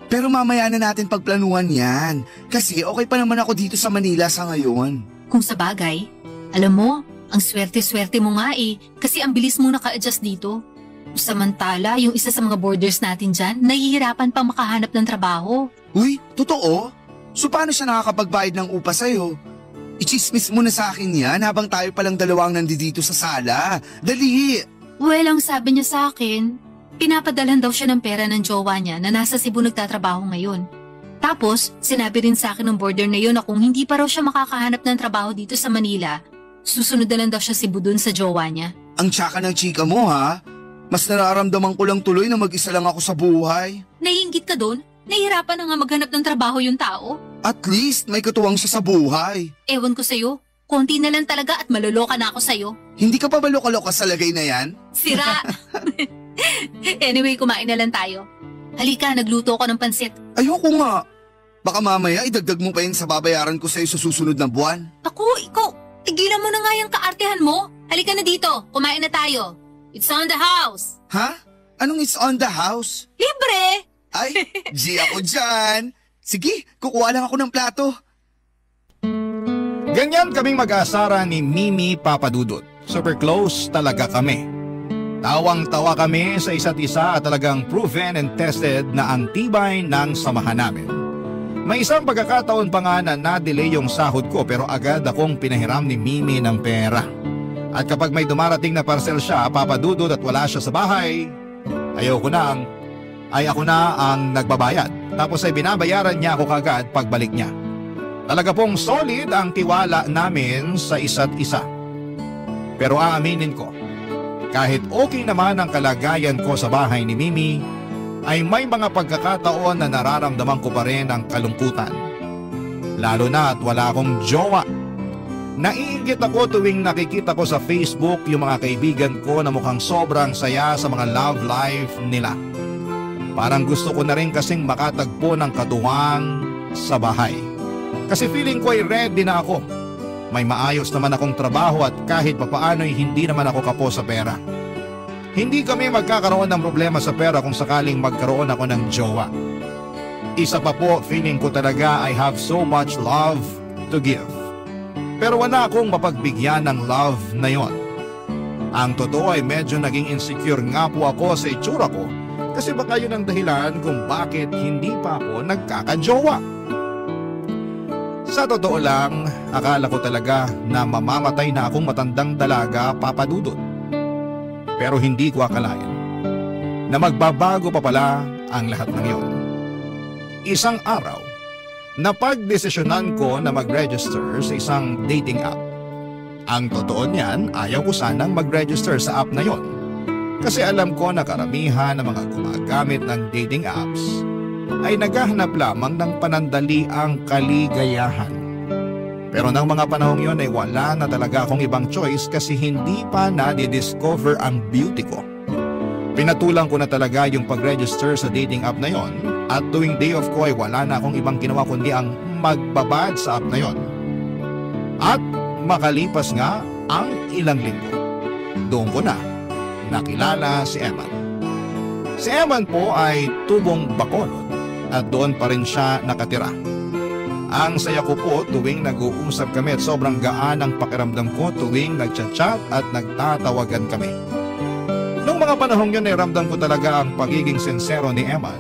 Pero mamaya na natin pagplanuhan yan. Kasi okay pa naman ako dito sa Manila sa ngayon. Kung sa bagay, alam mo, ang swerte-swerte mo nga eh. Kasi ang bilis mo naka-adjust dito. Samantala, yung isa sa mga borders natin dyan, nahihirapan pa makahanap ng trabaho. Uy, totoo? So paano siya nakakapagbayad ng upa sa'yo? Ichismis mo na sa akin yan habang tayo palang dalawang nandito sa sala. Dali! Well, ang sabi niya sa akin, pinapadalhan daw siya ng pera ng jowa niya na nasa Cebu nagtatrabaho ngayon. Tapos, sinabi rin sa akin ng border na yun na kung hindi pa raw siya makakahanap ng trabaho dito sa Manila, susunod na lang daw siya Cebu dun sa jowa niya. Ang tsaka ng chika mo ha? Mas nararamdaman ko lang tuloy na mag-isa lang ako sa buhay. Naiinggit ka dun? Nahihirapan na nga maghanap ng trabaho yung tao? At least may katuwang siya sa buhay. Ewan ko sa'yo. Konti na lang talaga at maloloka na ako sa'yo. Hindi ka pa ba loka-loka sa lagay na yan? Sira! Anyway, kumain na lang tayo. Halika, nagluto ko ng pansit. Ayoko nga. Baka mamaya idagdag mo pa yun sa babayaran ko sa'yo sa susunod na buwan. Ako, ikaw, tigilan mo na nga yung kaartehan mo. Halika na dito, kumain na tayo. It's on the house. Ha? Anong it's on the house? Libre! Ay, G ako dyan. Sige, kukuha lang ako ng plato. Ganyan kaming mag-aasara ni Mimi Papadudut. Super close talaga kami. Tawang-tawa kami sa isa't isa at talagang proven and tested na ang tibay ng samahan namin. May isang pagkakataon pa nga na na-delay yung sahod ko pero agad akong pinahiram ni Mimi ng pera. At kapag may dumarating na parcel siya, Papadudut at wala siya sa bahay, ako na ang nagbabayad. Tapos ay binabayaran niya ako kagad pagbalik niya. Talaga pong solid ang tiwala namin sa isa't isa. Pero aaminin ko, kahit okay naman ang kalagayan ko sa bahay ni Mimi, ay may mga pagkakataon na nararamdaman ko pa rin ang kalungkutan. Lalo na at wala akong jowa. Naiinggit ako tuwing nakikita ko sa Facebook yung mga kaibigan ko na mukhang sobrang saya sa mga love life nila. Parang gusto ko na rin kasing makatagpo ng katuwang sa bahay. Kasi feeling ko ay ready na ako. May maayos naman akong trabaho at kahit papaano'y hindi naman ako kapo sa pera. Hindi kami magkakaroon ng problema sa pera kung sakaling magkaroon ako ng jowa. Isa pa po, feeling ko talaga I have so much love to give. Pero wala akong mapagbigyan ng love na yon. Ang totoo ay medyo naging insecure nga po ako sa itsura ko kasi baka yun ang dahilan kung bakit hindi pa ako nagkakajowa. Sa totoo lang, akala ko talaga na mamamatay na akong matandang dalaga, Papadudut. Pero hindi ko akalain na magbabago pa pala ang lahat ng yon. Isang araw, napagdesisyonan ko na mag-register sa isang dating app. Ang totoo niyan, ayaw ko sanang mag-register sa app na yon. Kasi alam ko na karamihan ng mga gumagamit ng dating apps ay naghahanap lamang ng panandaliang kaligayahan. Pero ng mga panahong yon ay wala na talaga akong ibang choice kasi hindi pa na-discover ang beauty ko. Pinatulang ko na talaga yung pag-register sa dating app na yon at tuwing day off ko ay wala na akong ibang ginawa kundi ang magbabad sa app na yon. At makalipas nga ang ilang linggo, doon ko na nakilala si Eman. Si Eman po ay tubong Bacolod at doon pa rin siya nakatira. Ang saya ko po tuwing nag-uusap kami at sobrang gaan ang pakiramdam ko tuwing nagchat-chat at nagtatawagan kami. Noong mga panahong yun ay ramdam ko talaga ang pagiging sincero ni Eman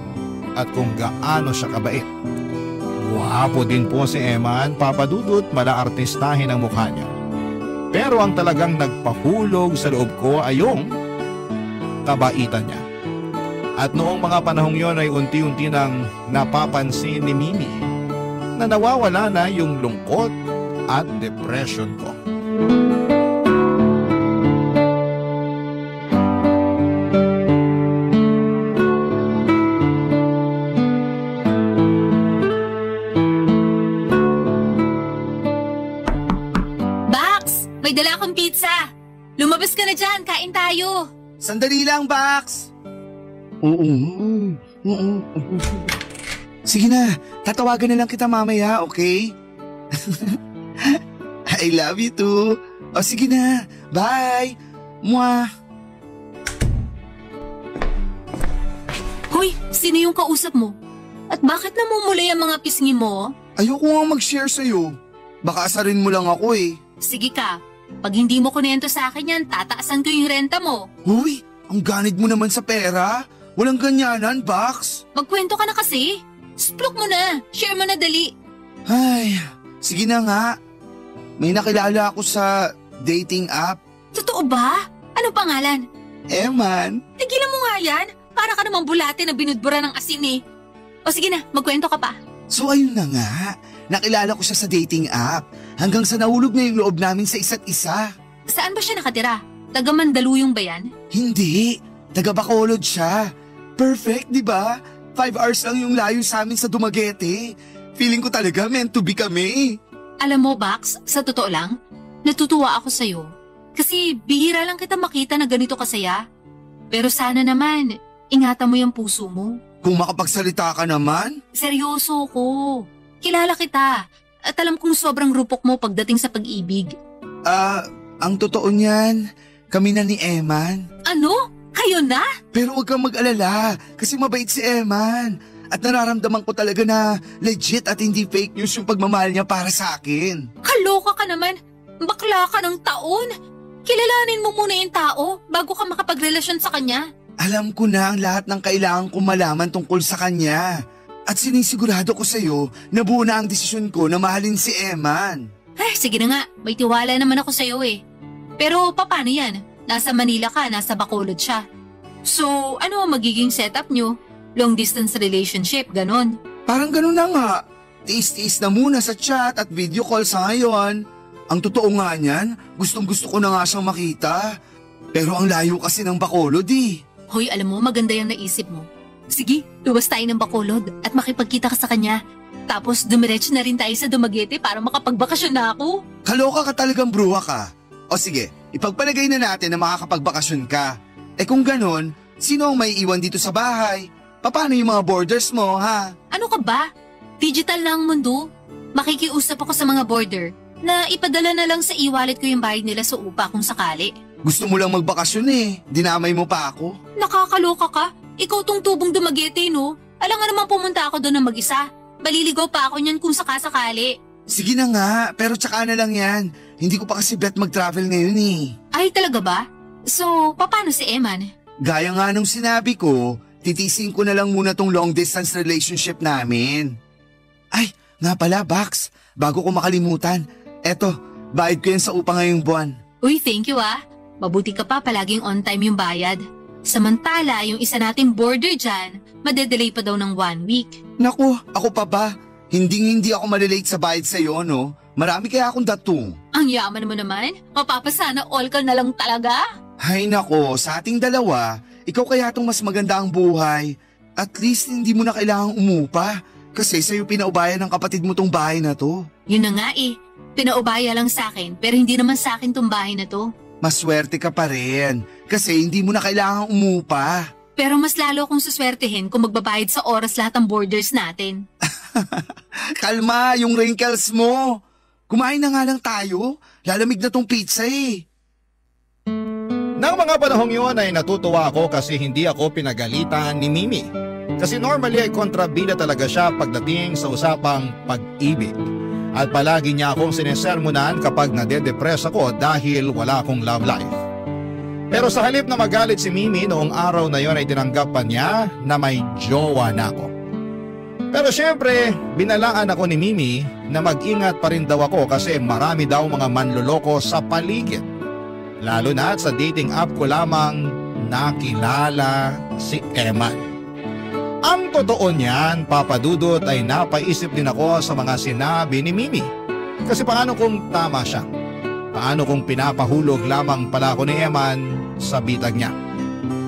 at kung gaano siya kabait. Guwapo din po si Eman, papadudot mala-artistahin ang mukha niya. Pero ang talagang nagpahulog sa loob ko ay yung kabaitan niya. At noong mga panahong yun ay unti-unti nang napapansin ni Mimi na nawawala na yung lungkot at depression ko. Bax! May dala akong pizza! Lumabas ka na dyan! Kain tayo! Sandali lang, Bax! Sige na, tatawagan na lang kita mamaya, okay? I love you too. O sige na, bye! Mwah! Hoy, sino yung kausap mo? At bakit namumulay ang mga pisngi mo? Ayoko nga mag-share sa'yo. Baka asarin mo lang ako eh. Sige ka, pag hindi mo kunento sa akin yan, tataasan ko yung renta mo. Uy, ang ganid mo naman sa pera. Walang ganyanan, Bax. Magkwento ka na kasi. Splok mo na, share mo na dali. Ay, sige na nga. May nakilala ako sa dating app. Totoo ba? Ano pangalan? Eman. Tigilan mo nga yan. Para ka namang bulate na binudbura ng asin eh. O sige na, magkwento ka pa. So ayun na nga. Nakilala ko siya sa dating app. Hanggang sa nahulog na yung loob namin sa isa't isa. Saan ba siya nakatira? Taga Mandaluyong ba yan? Hindi. Taga Bacolod siya. Perfect, di ba? 5 hours lang yung layo sa amin sa Dumaguete. Feeling ko talaga meant to be kami. Alam mo, Bax, sa totoo lang, natutuwa ako sa'yo. Kasi bihira lang kita makita na ganito kasaya. Pero sana naman, ingatan mo yung puso mo. Kung makapagsalita ka naman? Seryoso ko. Kilala kita. At alam kong sobrang rupok mo pagdating sa pag-ibig. Ang totoo niyan, kami na ni Eman. Ano? Kayo na? Pero huwag kang mag-alala kasi mabait si Eman. At nararamdaman ko talaga na legit at hindi fake news yung pagmamahal niya para sa akin. Kaloka ka naman. Bakla ka ng taon. Kilalanin mo muna yung tao bago ka makapagrelasyon sa kanya. Alam ko na ang lahat ng kailangan kong malaman tungkol sa kanya. At sinisigurado ko sa'yo na buo na ang desisyon ko na mahalin si Eman. Ay, sige na nga. May tiwala naman ako sa'yo eh. Pero paano yan? Nasa Manila ka, nasa Bacolod siya. So, ano ang magiging setup nyo? Long distance relationship, ganon? Parang ganon na nga. Tiis-tiis na muna sa chat at video call sa ngayon. Ang totoo nga niyan, gustong-gusto ko na nga siyang makita. Pero ang layo kasi ng Bacolod eh. Hoy, alam mo, maganda yung naisip mo. Sige, luwas tayo ng Bacolod at makipagkita ka sa kanya. Tapos dumiretso na rin tayo sa Dumaguete para makapagbakasyon na ako. Kaloka ka talagang bruha ka. O sige, ipagpalagay na natin na makakapagbakasyon ka. Eh kung ganon, sino ang may iwan dito sa bahay? Paano yung mga borders mo, ha? Ano ka ba? Digital na ang mundo. Makikiusap ako sa mga border na ipadala na lang sa e-wallet ko yung bayad nila sa upa kung sakali. Gusto mo lang magbakasyon eh. Dinamay mo pa ako. Nakakaloka ka. Ikaw tong tubong Dumaguete, no? Alam nga naman pumunta ako doon na mag-isa. Baliligaw pa ako niyan kung sakasakali. Sige na nga, pero tsaka na lang yan. Hindi ko pa kasi bet mag-travel ngayon eh. Ay, talaga ba? So, paano si Eman? Gaya nga nung sinabi ko, titisin ko na lang muna tong long distance relationship namin. Ay, nga pala, Bax. Bago ko makalimutan. Eto, bayad ko yan sa upa ngayong buwan. Uy, thank you ah. Mabuti ka pa palaging on time yung bayad. Samantala, yung isa nating border dyan, madedelay pa daw ng 1 week. Naku, ako pa ba? Hindi ako malilate sa bayad sa'yo, no? Marami kaya akong datong. Ang yaman mo naman. Mapapasana all ka na lang talaga. Hay nako, sa ating dalawa, ikaw kaya itong mas maganda ang buhay. At least hindi mo na kailangang umupa. Kasi sa'yo pinaubayan ng kapatid mo tong bahay na to. Yun na nga eh. Pinaubaya lang sa akin, pero hindi naman sa akin tong bahay na to. Maswerte ka pa rin. Kasi hindi mo na kailangang umupa. Pero mas lalo akong suswertehin kung magbabayad sa oras lahat ng borders natin. Kalma, yung wrinkles mo. Kumain na nga lang tayo. Lalamig na tong pizza eh. Nang mga panahong yun ay natutuwa ako kasi hindi ako pinagalitan ni Mimi. Kasi normally ay kontrabida talaga siya pagdating sa usapang pag-ibig. At palagi niya akong sinesermonan kapag nade-depress ako dahil wala akong love life. Pero sa halip na magalit si Mimi noong araw na yon ay tinanggap pa niya na may jowa na ako. Pero syempre, binalaan ako ni Mimi na mag-ingat pa rin daw ako kasi marami daw mga manloloko sa paligid. Lalo na sa dating app ko lamang nakilala si Eman. Ang totoo niyan, Papa Dudut, ay napaisip din ako sa mga sinabi ni Mimi. Kasi paano kung tama siya? Paano kung pinapahulog lamang pala ako ni Eman sa bitag niya?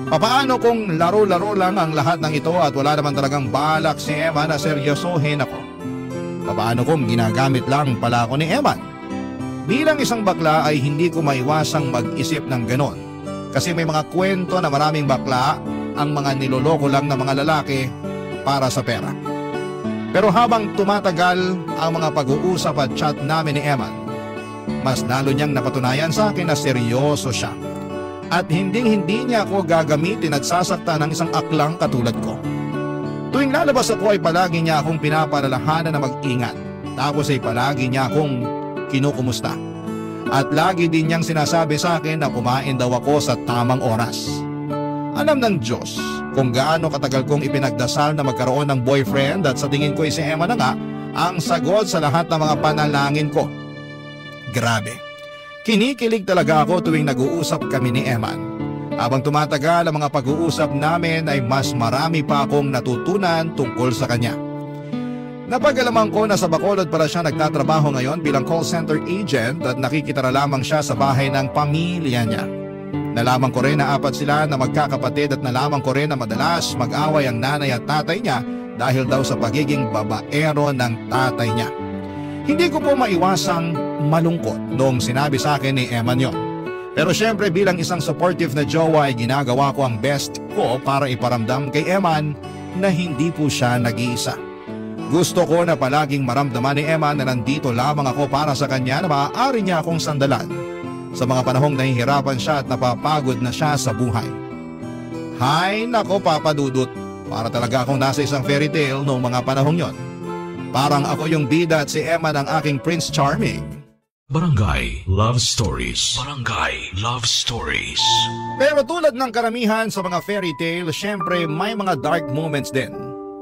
Paano kung laro-laro lang ang lahat ng ito at wala naman talagang balak si Eman na seryosohin ako? Paano kung ginagamit lang pala ako ni Eman? Bilang isang bakla ay hindi ko maiwasang mag-isip ng ganon. Kasi may mga kwento na maraming bakla ang mga niloloko lang ng mga lalaki para sa pera. Pero habang tumatagal ang mga pag-uusap at chat namin ni Eman, mas lalo niyang napatunayan sa akin na seryoso siya. At hindi niya ako gagamitin at sasaktan ng isang aklang katulad ko. Tuwing lalabas ako ay palagi niya akong pinapalalahanan na mag-ingat. Tapos ay palagi niya akong kinukumusta. At lagi din niyang sinasabi sa akin na kumain daw ako sa tamang oras. Alam ng Diyos kung gaano katagal kong ipinagdasal na magkaroon ng boyfriend at sa tingin ko si Emma na nga ang sagot sa lahat ng mga panalangin ko. Grabe. Kinikilig talaga ako tuwing nag-uusap kami ni Eman. Habang tumatagal ang mga pag-uusap namin ay mas marami pa akong natutunan tungkol sa kanya. Napag-alaman ko na sa Bacolod pala siya nagtatrabaho ngayon bilang call center agent at nakikitara lamang siya sa bahay ng pamilya niya. Nalaman ko rin na 4 sila na magkakapatid at nalaman ko rin na madalas mag-away ang nanay at tatay niya dahil daw sa pagiging babaero ng tatay niya. Hindi ko po maiwasang malungkot noong sinabi sa akin ni Eman yon. Pero syempre bilang isang supportive na jowa ay ginagawa ko ang best ko para iparamdam kay Eman na hindi po siya nag-iisa. Gusto ko na palaging maramdaman ni Eman na nandito lamang ako para sa kanya na maaari niya akong sandalan sa mga panahong nahihirapan siya at napapagod na siya sa buhay. Hay nako Papa Dudut, para talaga akong nasa isang fairy tale noong mga panahong yon. Parang ako yung bida at si Eman ang aking Prince Charming. Barangay Love Stories. Barangay Love Stories. Pero tulad ng karamihan sa mga fairy tale, syempre may mga dark moments din.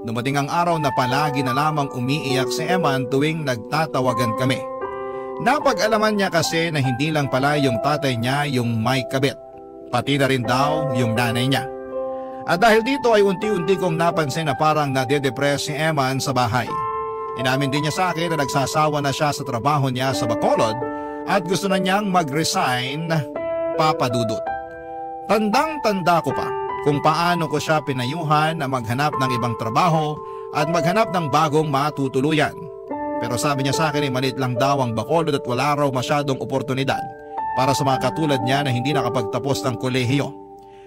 Dumating ang araw na palagi na lamang umiiyak si Eman tuwing nagtatawagan kami. Napag-alaman niya kasi na hindi lang pala yung tatay niya yung may kabit, pati na rin daw yung nanay niya. At dahil dito ay unti-unti kong napansin na parang nade-depress si Eman sa bahay. Inamin din niya sa akin na nagsasawa na siya sa trabaho niya sa Bacolod at gusto na niyang mag-resign, Papa Dudut. Tandang-tanda ko pa kung paano ko siya pinayuhan na maghanap ng ibang trabaho at maghanap ng bagong matutuluyan. Pero sabi niya sa akin ay maliit lang daw ang Bacolod at wala raw masyadong oportunidad para sa mga katulad niya na hindi nakapagtapos ng kolehiyo.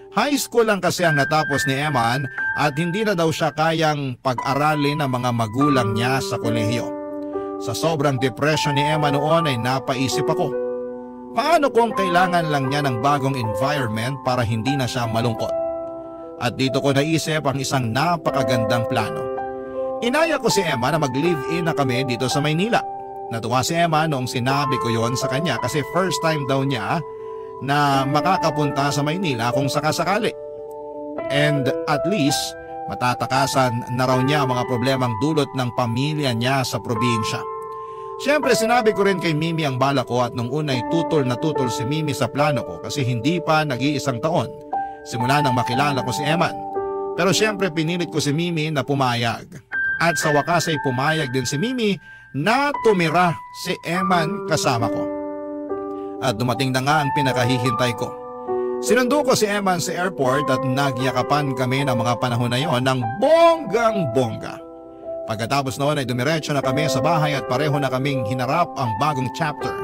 High school lang kasi ang natapos ni Eman at hindi na daw siya kayang pag-aralin ng mga magulang niya sa kolehiyo. Sa sobrang depression ni Eman noon ay napaisip ako, paano kung kailangan lang niya ng bagong environment para hindi na siya malungkot? At dito ko naisip ang isang napakagandang plano. Inaya ko si Emma na mag-live-in na kami dito sa Maynila. Natuwa si Emma noong sinabi ko yon sa kanya kasi first time daw niya na makakapunta sa Maynila kung sakasakali. And at least, matatakasan na raw niya mga problemang dulot ng pamilya niya sa probinsya. Siyempre sinabi ko rin kay Mimi ang bala ko at nung una ay tutol na tutol si Mimi sa plano ko kasi hindi pa nag-iisang taon simula nang makilala ko si Eman. Pero siyempre pinilit ko si Mimi na pumayag. At sa wakas ay pumayag din si Mimi na tumira si Eman kasama ko. At dumating na nga ang pinakahihintay ko. Sinundo ko si Eman sa airport at nagyakapan kami ng mga panahon na yon ng bonggang-bongga. Pagkatapos noon ay dumiretso na kami sa bahay at pareho na kaming hinarap ang bagong chapter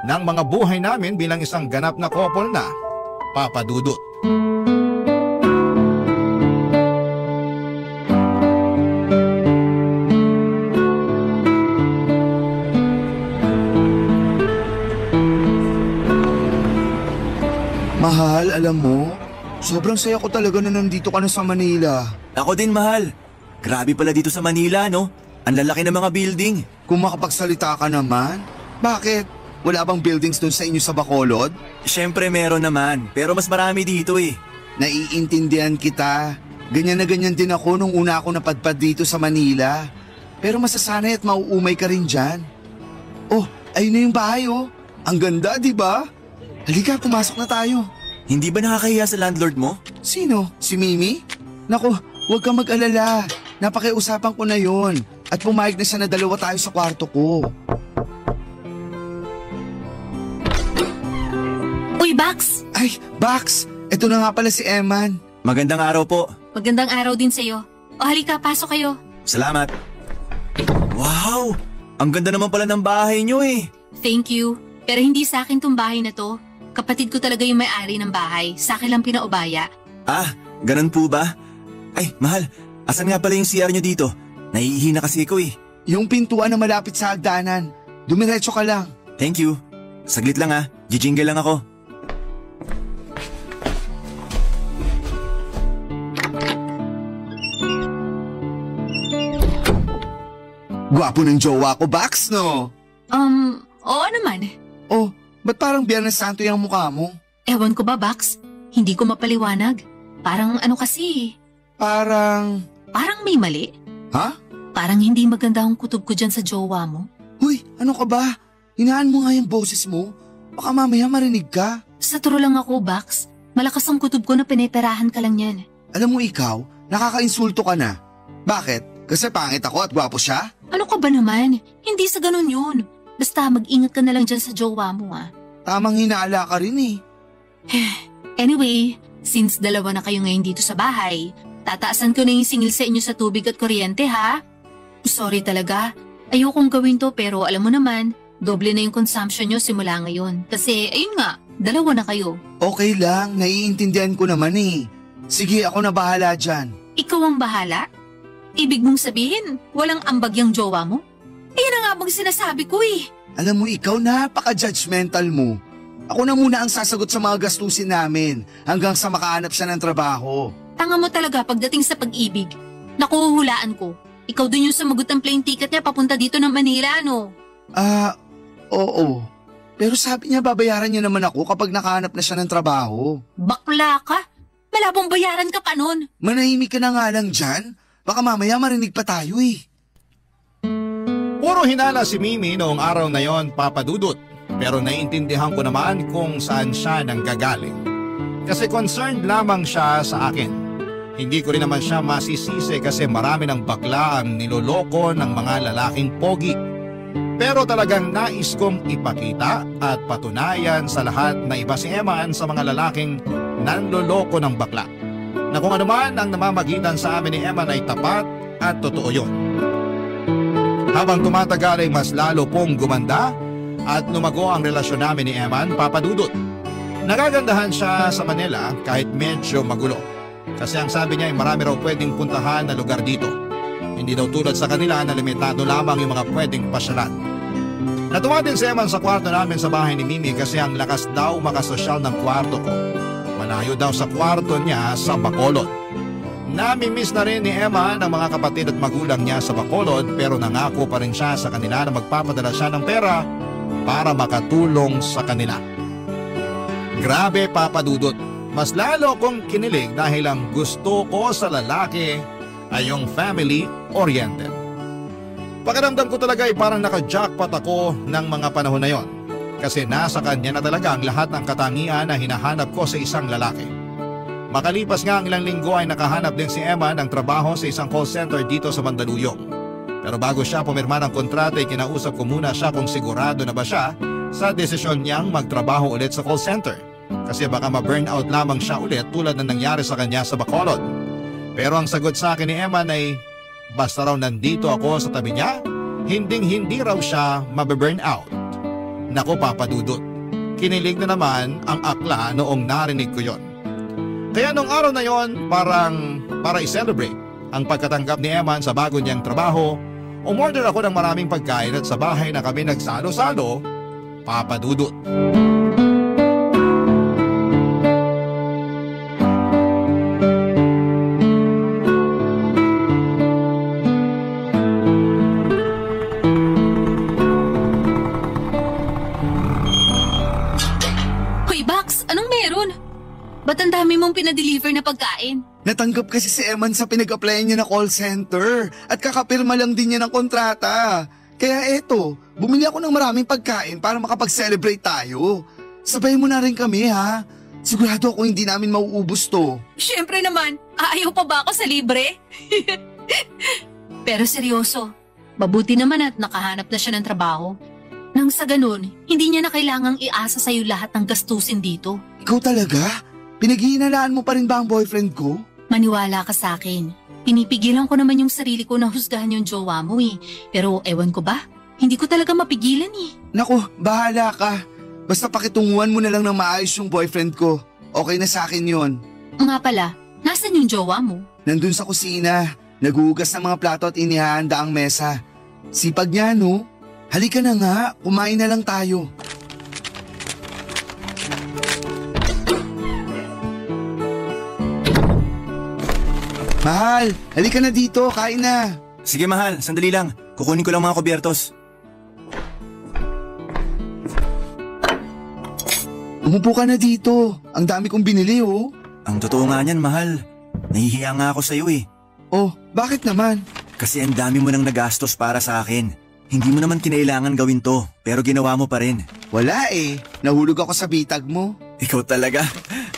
ng mga buhay namin bilang isang ganap na couple na Papa Dudut. Mahal, alam mo, sobrang saya ko talaga na nandito ka na sa Manila. Ako din, mahal. Grabe pala dito sa Manila, no? Ang lalaki ng mga building. Kung makapagsalita ka naman, bakit? Wala bang buildings doon sa inyo sa Bacolod? Siyempre meron naman, pero mas marami dito eh. Naiintindihan kita. Ganyan na ganyan din ako nung una ako napadpad dito sa Manila. Pero masasanay at mauumay ka rin dyan. Oh, ayun na yung bahay oh. Ang ganda, di ba? Halika, pumasok na tayo. Hindi ba nakakahiya sa landlord mo? Sino? Si Mimi? Naku, huwag kang mag-alala. Napakiusapan ko na yon. At pumayag na siya na dalawa tayo sa kwarto ko. Uy, Bax! Ay, Bax! Ito na nga pala si Eman. Magandang araw po. Magandang araw din sa'yo. O halika, pasok kayo. Salamat. Wow! Ang ganda naman pala ng bahay nyo eh. Thank you. Pero hindi sa akin tong bahay na to. Kapatid ko talaga yung may-ari ng bahay. Sa akin lang pinaubaya. Ah, ganun po ba? Ay, mahal. Asan nga pala yung CR nyo dito? Nahihina kasi ako eh. Yung pintuan na malapit sa hagdanan. Dumiretso ka lang. Thank you. Saglit lang ah. Jijingle lang ako. Gwapo ng jowa ko, Bax, no? Oo naman. Oh, ba't parang Biyernes Santo yung mukha mo? Ewan ko ba, Bax? Hindi ko mapaliwanag. Parang ano kasi. Parang may mali. Ha? Parang hindi maganda ang kutob ko dyan sa jowa mo. Huy, ano ka ba? Hinaan mo nga yung boses mo. Baka mamaya marinig ka. Sa turo lang ako, Bax. Malakas ang kutob ko na pineperahan ka lang yan. Alam mo ikaw, nakakainsulto ka na. Bakit? Kasi pangit ako at gwapo siya? Ano ka ba naman? Hindi sa ganun yun. Basta mag-ingat ka na lang dyan sa jowa mo ah. Tamang hinala ka rin eh. Anyway, since dalawa na kayo ngayon dito sa bahay, tataasan ko na yung singil sa inyo sa tubig at kuryente ha. Sorry talaga. Ayokong gawin to pero alam mo naman, doble na yung consumption nyo simula ngayon. Kasi ayun nga, dalawa na kayo. Okay lang, naiintindihan ko naman eh. Sige, ako na bahala dyan. Ikaw ang bahala? Ibig mong sabihin, walang ambag yung jowa mo? Yan na nga bang sinasabi ko eh. Alam mo ikaw, napaka-judgmental mo. Ako na muna ang sasagot sa mga gastusin namin hanggang sa makahanap siya ng trabaho. Tanga mo talaga pagdating sa pag-ibig. Nakuhulaan ko. Ikaw din yung sumagot ng plane ticket niya papunta dito ng Manila, no? Oo. Pero sabi niya babayaran niya naman ako kapag nakahanap na siya ng trabaho. Bakla ka? Malabong bayaran ka pa nun. Manahimik ka na nga lang dyan. Baka mamaya marinig pa tayo eh. Puro hinala si Mimi noong araw na yon, Papa Dudut. Pero naiintindihan ko naman kung saan siya nanggagaling. Kasi concerned lamang siya sa akin. Hindi ko rin naman siya masisisi kasi marami ng bakla ang niloloko ng mga lalaking pogi. Pero talagang nais kong ipakita at patunayan sa lahat na iba si Eman sa mga lalaking nanloloko ng bakla. Na kung ano man ang namamagitan sa amin ni Eman ay tapat at totoo yun. Habang tumatagal ay mas lalo pong gumanda at lumago ang relasyon namin ni Eman, Papa Dudut. Nagagandahan siya sa Manila kahit medyo magulo. Kasi ang sabi niya ay marami raw pwedeng puntahan na lugar dito. Hindi daw tulad sa kanila na limitado lamang yung mga pwedeng pasyalan. Natuwa din si Eman sa kwarto namin sa bahay ni Mimi kasi ang lakas daw makasosyal ng kwarto ko. Malayo daw sa kwarto niya sa Bacolod. Namimiss na rin ni Eman ang mga kapatid at magulang niya sa Bacolod pero nangako pa rin siya sa kanila na magpapadala siya ng pera para makatulong sa kanila. Grabe, Papa Dudut, mas lalo kong kinilig dahil ang gusto ko sa lalaki ay yung family-oriented. Pakiramdam ko talaga ay parang naka-jackpot ako ng mga panahon na yon. Kasi nasa kanya na talaga ang lahat ng katangian na hinahanap ko sa isang lalaki. Makalipas nga ang ilang linggo ay nakahanap din si Emma ng trabaho sa isang call center dito sa Mandaluyong. Pero bago siya pumirma ng kontrata ay kinausap ko muna siya kung sigurado na ba siya sa desisyon niyang magtrabaho ulit sa call center. Kasi baka ma-burnout lamang siya ulit tulad ng nangyari sa kanya sa Bacolod. Pero ang sagot sa akin ni Emma ay basta raw nandito ako sa tabi niya, hindi raw siya mabe-burnout. Naku Papa Dudut, kinilig na naman ang akla noong narinig ko yon. Kaya nung araw na yon, para i-celebrate ang pagkatanggap ni Eman sa bago niyang trabaho, umorder ako ng maraming pagkain at sa bahay na kami nagsalo-salo, Papa Dudut. Hoy Bax, anong meron? Ba't ang dami mong pinadeliver na pagkain? Natanggap kasi si Eman sa pinag-applyan niya na call center at kakapirma lang din niya ng kontrata. Kaya eto, bumili ako ng maraming pagkain para makapag-celebrate tayo. Sabay mo na rin kami ha. Sigurado ako hindi namin mauubos to. Siyempre naman, aayaw pa ba ako sa libre? Pero seryoso, mabuti naman at nakahanap na siya ng trabaho. Nang sa ganun, hindi niya na kailangang iasa sa'yo lahat ng gastusin dito. Ikaw talaga? Pinaghihinalaan mo pa rin ba ang boyfriend ko? Maniwala ka sa akin. Pinipigilan ko naman yung sarili ko na husgahan yung jowa mo eh. Pero ewan ko ba, hindi ko talaga mapigilan eh. Naku, bahala ka. Basta pakitunguhan mo na lang ng maayos yung boyfriend ko. Okay na sa akin yon. Nga pala, nasan yung jowa mo? Nandun sa kusina. Naguhugas ng mga plato at inihahanda ang mesa. Sipag niya no? Halika na nga, kumain na lang tayo. Mahal, halika na dito, kain na. Sige mahal, sandali lang. Kukunin ko lang mga kubyertos. Umupo ka na dito. Ang dami kong binili oh. Ang totoo nga niyan mahal. Nahihiya nga ako sa'yo eh. Oh, bakit naman? Kasi ang dami mo nang nagastos para sa akin. Hindi mo naman kinailangan gawin to, pero ginawa mo pa rin. Wala eh, nahulog ako sa bitag mo. Ikaw talaga.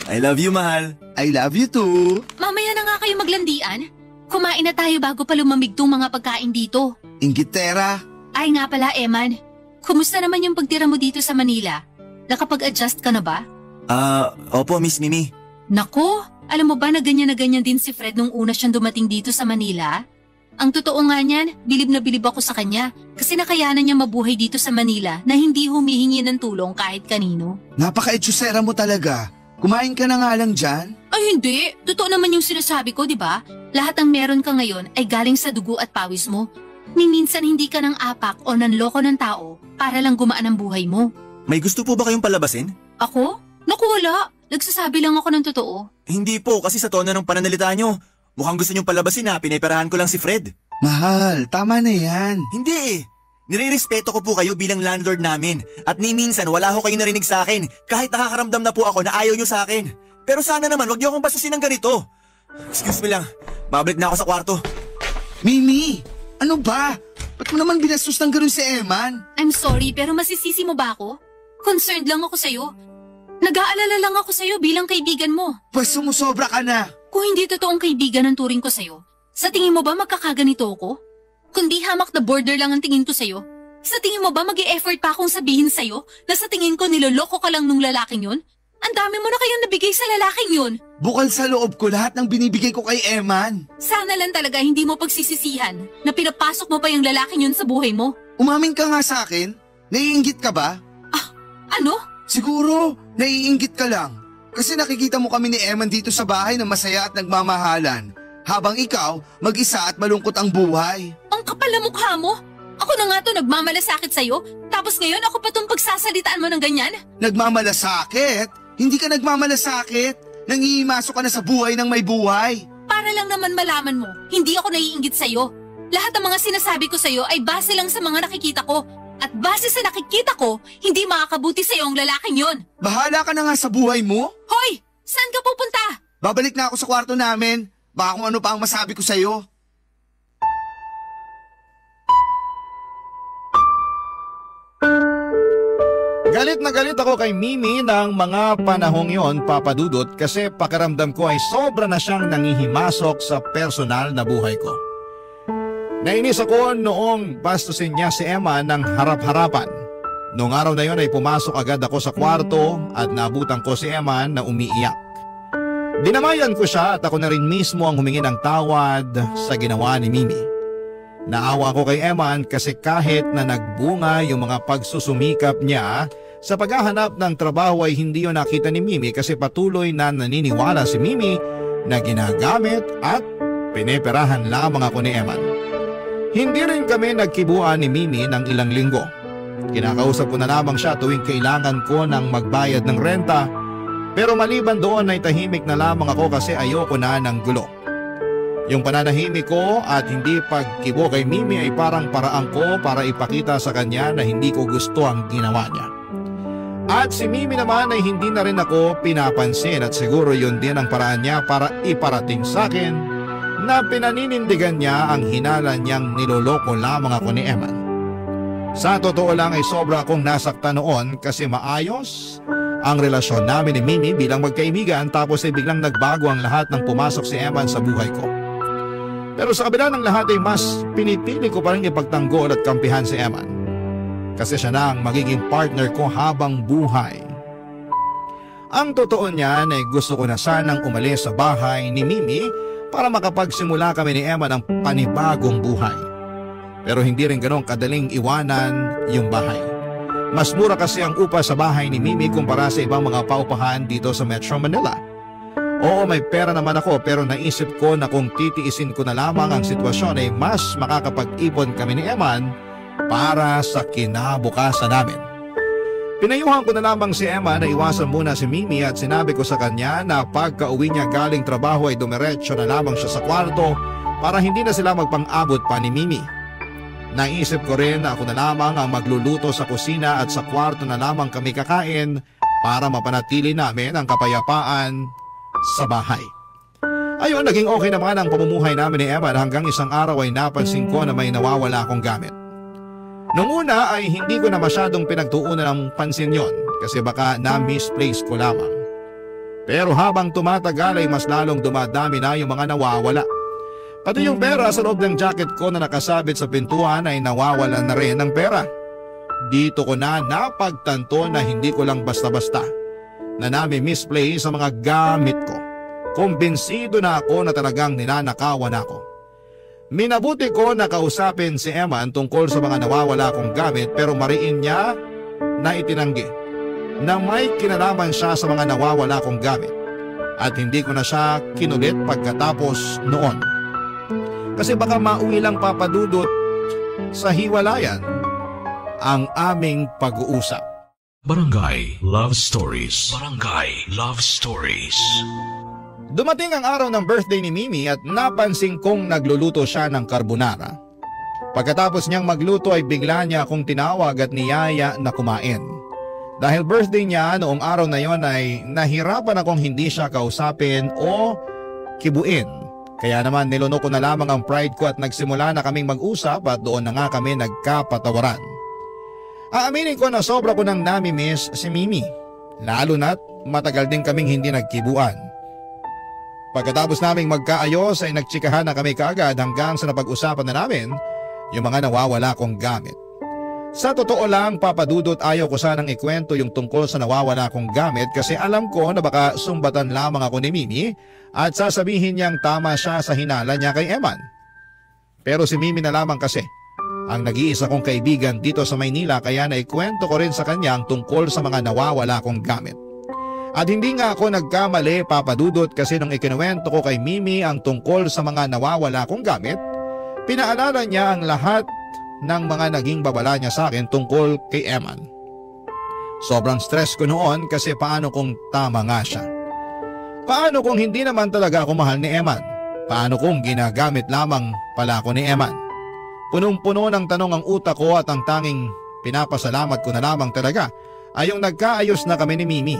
I love you mahal. I love you too. Mamaya na nga kayo maglandian. Kumain na tayo bago pa lumamig tong mga pagkain dito. Inggitera. Ay nga pala Eman, kumusta naman yung pagtira mo dito sa Manila? Nakapag-adjust ka na ba? Opo Miss Mimi. Nako, alam mo ba na ganyan din si Fred nung una siyang dumating dito sa Manila? Ang totoo nga niyan, bilib na bilib ako sa kanya kasi nakayanan niya mabuhay dito sa Manila na hindi humihingi ng tulong kahit kanino. Napaka-etsyosera mo talaga. Kumain ka na nga lang dyan. Ay hindi, totoo naman yung sinasabi ko, di ba? Lahat ng meron ka ngayon ay galing sa dugo at pawis mo. Ni minsan hindi ka ng apak o nanloko ng tao para lang gumaan ang buhay mo. May gusto po ba kayong palabasin? Ako? Naku wala, nagsasabi lang ako ng totoo. Hindi po, kasi sa tono ng pananalita nyo. Mukhang gusto nyong palabasin na pinaperahan ko lang si Fred. Mahal, tama na yan. Hindi eh. Nire-respeto ko po kayo bilang landlord namin. At ni minsan wala ho kayong narinig sa akin. Kahit nakakaramdam na po ako na ayaw nyo sa akin. Pero sana naman wag nyo akong basusin ng ganito. Excuse me lang, babalik na ako sa kwarto. Mimi, ano ba? Ba't mo naman binastos ng ganun si Eman? I'm sorry pero masisisi mo ba ako? Concerned lang ako sa'yo. Nag-aalala lang ako sa'yo bilang kaibigan mo. Pues sumusobra ka na. Kung hindi totoong kaibigan ang turing ko sa'yo, sa tingin mo ba magkakaganito ako? Kundi hamak na border lang ang tingin ko sa'yo, sa tingin mo ba mag-e-effort pa akong sabihin sa'yo na sa tingin ko niloloko ka lang nung lalaking yun? Ang dami mo na kayang nabigay sa lalaking yun. Bukal sa loob ko lahat ng binibigay ko kay Eman. Sana lang talaga hindi mo pagsisisihan na pinapasok mo pa yung lalaking yun sa buhay mo. Umamin ka nga sa akin. Naiinggit ka ba? Ah, ano? Siguro, naiinggit ka lang. Kasi nakikita mo kami ni Eman dito sa bahay na masaya at nagmamahalan. Habang ikaw, mag-isa at malungkot ang buhay. Ang kapal na mukha mo. Ako na nga to nagmamalasakit sa'yo. Tapos ngayon ako pa tong pagsasalitaan mo ng ganyan? Nagmamalasakit? Hindi ka nagmamalasakit. Nangihimasok ka na sa buhay ng may buhay. Para lang naman malaman mo, hindi ako naiinggit sa'yo. Lahat ng mga sinasabi ko sa'yo ay base lang sa mga nakikita ko. At base sa nakikita ko, hindi makakabuti sa'yo ang lalaking yon. Bahala ka na nga sa buhay mo. Hoy! Saan ka pupunta? Babalik na ako sa kwarto namin. Baka kung ano pa ang masabi ko sa'yo. Galit na galit ako kay Mimi ng mga panahong yon, Papa Dudut, kasi pakiramdam ko ay sobra na siyang nangihimasok sa personal na buhay ko. Nainis ako noong bastusin niya si Emma ng harap-harapan. Noong araw na yon ay pumasok agad ako sa kwarto at naabutan ko si Emma na umiiyak. Dinamayan ko siya at ako na rin mismo ang humingi ng tawad sa ginawa ni Mimi. Naawa ako kay Emma kasi kahit na nagbunga yung mga pagsusumikap niya sa paghahanap ng trabaho ay hindi yun nakita ni Mimi kasi patuloy na naniniwala si Mimi na ginagamit at pineperahan lamang ako ni Emma. Hindi rin kami nagkibuan ni Mimi ng ilang linggo. Kinakausap ko na lamang siya tuwing kailangan ko ng magbayad ng renta, pero maliban doon ay tahimik na lamang ako kasi ayoko na ng gulo. Yung pananahimik ko at hindi pagkibo kay Mimi ay parang paraan ko para ipakita sa kanya na hindi ko gusto ang ginawa niya. At si Mimi naman ay hindi na rin ako pinapansin at siguro yun din ang paraan niya para iparating sa akin na pinaninindigan niya ang hinala niyang niloloko lamang ako ni Emma. Sa totoo lang ay sobra akong nasaktan noon kasi maayos ang relasyon namin ni Mimi bilang magkaibigan tapos ay biglang nagbago ang lahat nang pumasok si Emma sa buhay ko. Pero sa kabila ng lahat ay mas pinipili ko pa rin ipagtanggol at kampihan si Emma. Kasi siya na ang magiging partner ko habang buhay. Ang totoo niyan ay gusto ko na sanang umalis sa bahay ni Mimi para makapagsimula kami ni Emma ng panibagong buhay. Pero hindi rin ganong kadaling iwanan yung bahay. Mas mura kasi ang upa sa bahay ni Mimi kumpara sa ibang mga paupahan dito sa Metro Manila. Oo, may pera naman ako pero naisip ko na kung titiisin ko na lamang ang sitwasyon ay mas makakapag-ipon kami ni Emma para sa kinabukasan namin. Pinayuhan ko na lamang si Emma na iwasan muna si Mimi at sinabi ko sa kanya na pagka-uwi niya galing trabaho ay dumiretso na lamang siya sa kwarto para hindi na sila magpang-abot pa ni Mimi. Naisip ko rin na ako na lamang ang magluluto sa kusina at sa kwarto na lamang kami kakain para mapanatili namin ang kapayapaan sa bahay. Ayun, naging okay naman ang pamumuhay namin ni Emma hanggang isang araw ay napansin ko na may nawawala akong gamit. Noong una ay hindi ko na masyadong pinagtuunan ng pansin yon kasi baka na-misplace ko lamang. Pero habang tumatagal ay mas lalong dumadami na yung mga nawawala. Pati yung pera sa loob ng jacket ko na nakasabit sa pintuan ay nawawala na rin ng pera. Dito ko na napagtanto na hindi ko lang basta-basta na nami-misplace sa mga gamit ko. Kumbinsido na ako na talagang ninanakawan ako. Minabuti ko na kausapin si Emma tungkol sa mga nawawala kong gamit pero mariin niya na itinanggi na may kinalaman siya sa mga nawawala kong gamit at hindi ko na siya kinulit pagkatapos noon. Kasi baka mauwi lang papadudot sa hiwalayan ang aming pag-uusap. Barangay Love Stories. Barangay Love Stories. Dumating ang araw ng birthday ni Mimi at napansin kong nagluluto siya ng carbonara. Pagkatapos niyang magluto ay bigla niya akong tinawag at niyaya na kumain. Dahil birthday niya noong araw na yon ay nahirapan akong hindi siya kausapin o kibuin. Kaya naman nilunok ko na lamang ang pride ko at nagsimula na kaming mag-usap at doon na nga kami nagkapatawaran. Aaminin ko na sobra ko nang nami-miss si Mimi. Lalo na't matagal din kaming hindi nagkibuan. Pagkatapos naming magkaayos ay nagtsikahan na kami kaagad hanggang sa napag-usapan na namin yung mga nawawala kong gamit. Sa totoo lang, papadudot, ayaw ko sanang ikwento yung tungkol sa nawawala kong gamit kasi alam ko na baka sumbatan lamang ako ni Mimi at sasabihin niyang tama siya sa hinala niya kay Emma. Pero si Mimi na lamang kasi ang nag-iisa kong kaibigan dito sa Maynila kaya naikwento ko rin sa kanya ang tungkol sa mga nawawala kong gamit. At hindi nga ako nagkamali, papadudot, kasi nung ikinuwento ko kay Mimi ang tungkol sa mga nawawala kong gamit, pinaalala niya ang lahat ng mga naging babala niya sa akin tungkol kay Emma. Sobrang stress ko noon kasi paano kung tama nga siya? Paano kung hindi naman talaga ako mahal ni Emma? Paano kung ginagamit lamang pala ako ni Emma? Punong-puno ng tanong ang utak ko at ang tanging pinapasalamat ko na lamang talaga ay yung nagkaayos na kami ni Mimi.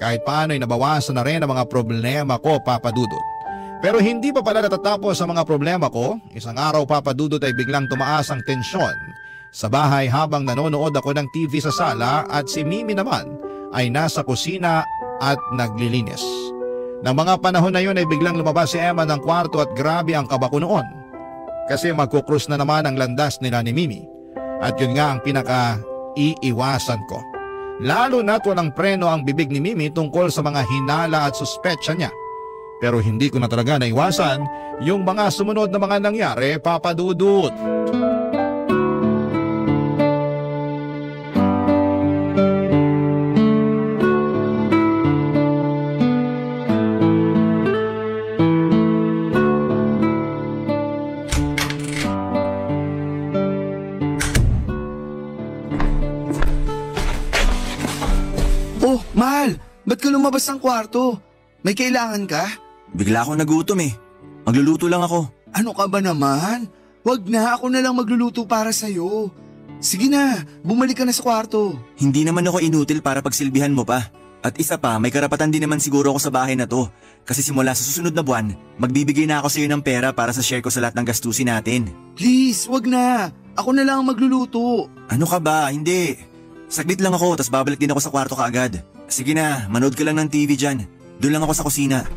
Kahit paano ay nabawasan na rin ang mga problema ko, papadudot. Pero hindi pa pala natatapos ang mga problema ko. Isang araw, papadudot, ay biglang tumaas ang tensyon sa bahay habang nanonood ako ng TV sa sala at si Mimi naman ay nasa kusina at naglilinis. Nang mga panahon na yun ay biglang lumabas si Emma ng kwarto at grabe ang kaba ko noon. Kasi magkukrus na naman ang landas nila ni Mimi. At yun nga ang pinaka-iiwasan ko. Lalo na't walang preno ang bibig ni Mimi tungkol sa mga hinala at suspetsya niya. Pero hindi ko na talaga naiwasan yung mga sumunod na mga nangyari, Papa Dudut. Oh, Mahal! Ba't ka lumabas ng kwarto? May kailangan ka? Bigla akong nagutom eh. Magluluto lang ako. Ano ka ba naman? Wag na, ako na lang magluluto para sa'yo. Sige na, bumalik ka na sa kwarto. Hindi naman ako inutil para pagsilbihan mo pa. At isa pa, may karapatan din naman siguro ako sa bahay na to. Kasi simula sa susunod na buwan, magbibigay na ako sa iyo ng pera para sa share ko sa lahat ng gastusin natin. Please, wag na. Ako na lang ang magluluto. Ano ka ba? Hindi. Saglit lang ako, tas babalik din ako sa kwarto kaagad. Sige na, manood ka lang ng TV dyan. Doon lang ako sa kusina.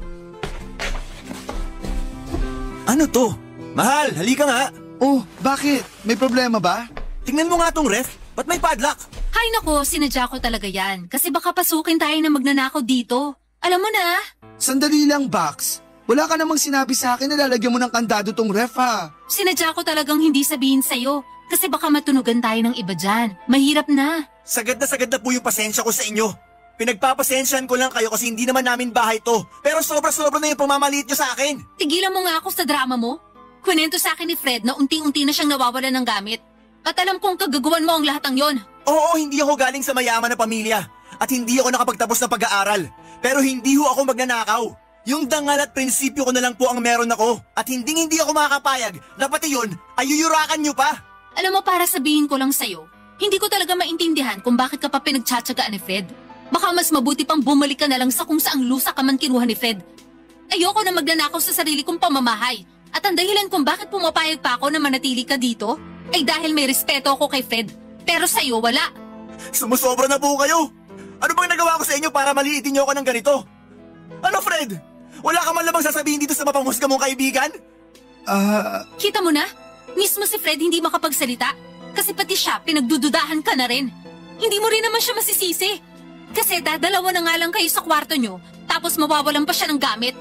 Ano to? Mahal, halika nga. Oh, bakit? May problema ba? Tingnan mo nga tong ref. Ba't may padlock? Hay nako, sinadya ko talaga yan. Kasi baka pasukin tayo na magnanakaw dito. Alam mo na. Sandali lang, Bax. Wala ka namang sinabi sa akin na lalagyan mo ng kandado tong ref, ha? Sinadya ko talagang hindi sabihin sa'yo. Kasi baka matunugan tayo ng iba dyan. Mahirap na. Sagad na po yung pasensya ko sa inyo. Pinagpapasensyahan ko lang kayo kasi hindi naman namin bahay to. Pero sobra-sobra na yung pamamaliit nyo sa akin. Tigilan mo nga ako sa drama mo. Kwento sa akin ni Fred na unti-unti na siyang nawawalan ng gamit. At alam kong kagagawan mo ang lahat ng yon. Oo, hindi ako galing sa mayaman na pamilya. At hindi ako nakapagtapos ng pag-aaral. Pero hindi ho ako magnanakaw. Yung dangal at prinsipyo ko na lang po ang meron ako. At hindi ako makakapayag na pati yun ay yuyurakan nyo pa. Alam mo, para sabihin ko lang sa'yo, hindi ko talaga maintindihan kung bakit ka pa pinagtsatsagaan ni Fred. Baka mas mabuti pang bumalik ka na lang sa kung saang lusa ka man kinuha ni Fred. Ayoko na magnanakaw sa sarili kong pamamahay. At ang dahilan kung bakit pumapayag pa ako na manatili ka dito ay dahil may respeto ako kay Fred. Pero sa'yo, wala. Sumusobra na po kayo. Ano bang nagawa ko sa inyo para maliitin niyo ako ng ganito? Ano, Fred? Wala ka man lamang sasabihin dito sa mapanghusga mong kaibigan? Kita mo na? Mismo si Fred hindi makapagsalita. Kasi pati siya, pinagdududahan ka na rin. Hindi mo rin naman siya masisisi. Kasi dadalawa na nga lang kayo sa kwarto nyo, tapos mawawalan pa siya ng gamit.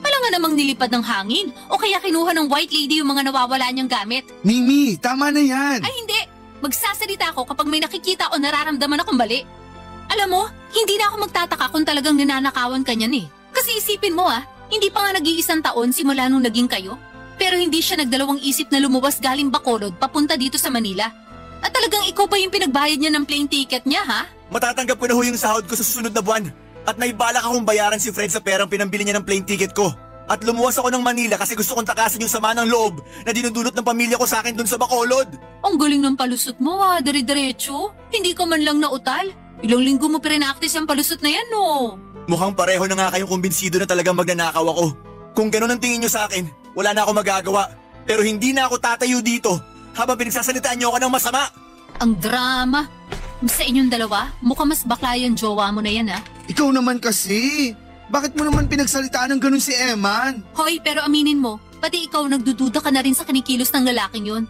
Wala nga namang nilipad ng hangin, o kaya kinuha ng white lady yung mga nawawala niyang gamit. Mimi, tama na yan. Ay hindi! Magsasalita ako kapag may nakikita o nararamdaman akong mali. Alam mo, hindi na ako magtataka kung talagang ninanakawan ka niyan eh. Kasi isipin mo hindi pa nga nag-iisang taon simula nung naging kayo. Pero hindi siya nagdalawang isip na lumuwas galing Bacolod papunta dito sa Manila. At talagang ikaw ba yung pinagbayad niya ng plane ticket niya, ha? Matatanggap ko na ho yung sahod ko sa susunod na buwan. At naibalak akong bayaran si Fred sa perang pinambili niya ng plane ticket ko. At lumuwas ako ng Manila kasi gusto kong takasan yung sama ng loob na dinudulot ng pamilya ko sa akin dun sa Bacolod. Ang galing ng palusot mo, dire-diretso. Hindi ka man lang nautal. Ilang linggo mo pinaktis ang palusot na yan, no? Mukhang pareho na nga kayong kumbinsido na talagang magnanakaw ako. Kung ganun ang tingin nyo sa akin, wala na ako magagawa. Pero hindi na ako tatayo dito habang pinagsasalitaan nyo ako ng masama. Ang drama. Sa inyong dalawa, mukhang mas bakla yung jowa mo na yan, ha? Ikaw naman kasi. Bakit mo naman pinagsalitaan ng ganun si Eman? Hoy, pero aminin mo, pati ikaw nagdududa ka na rin sa kinikilos ng lalaking yun.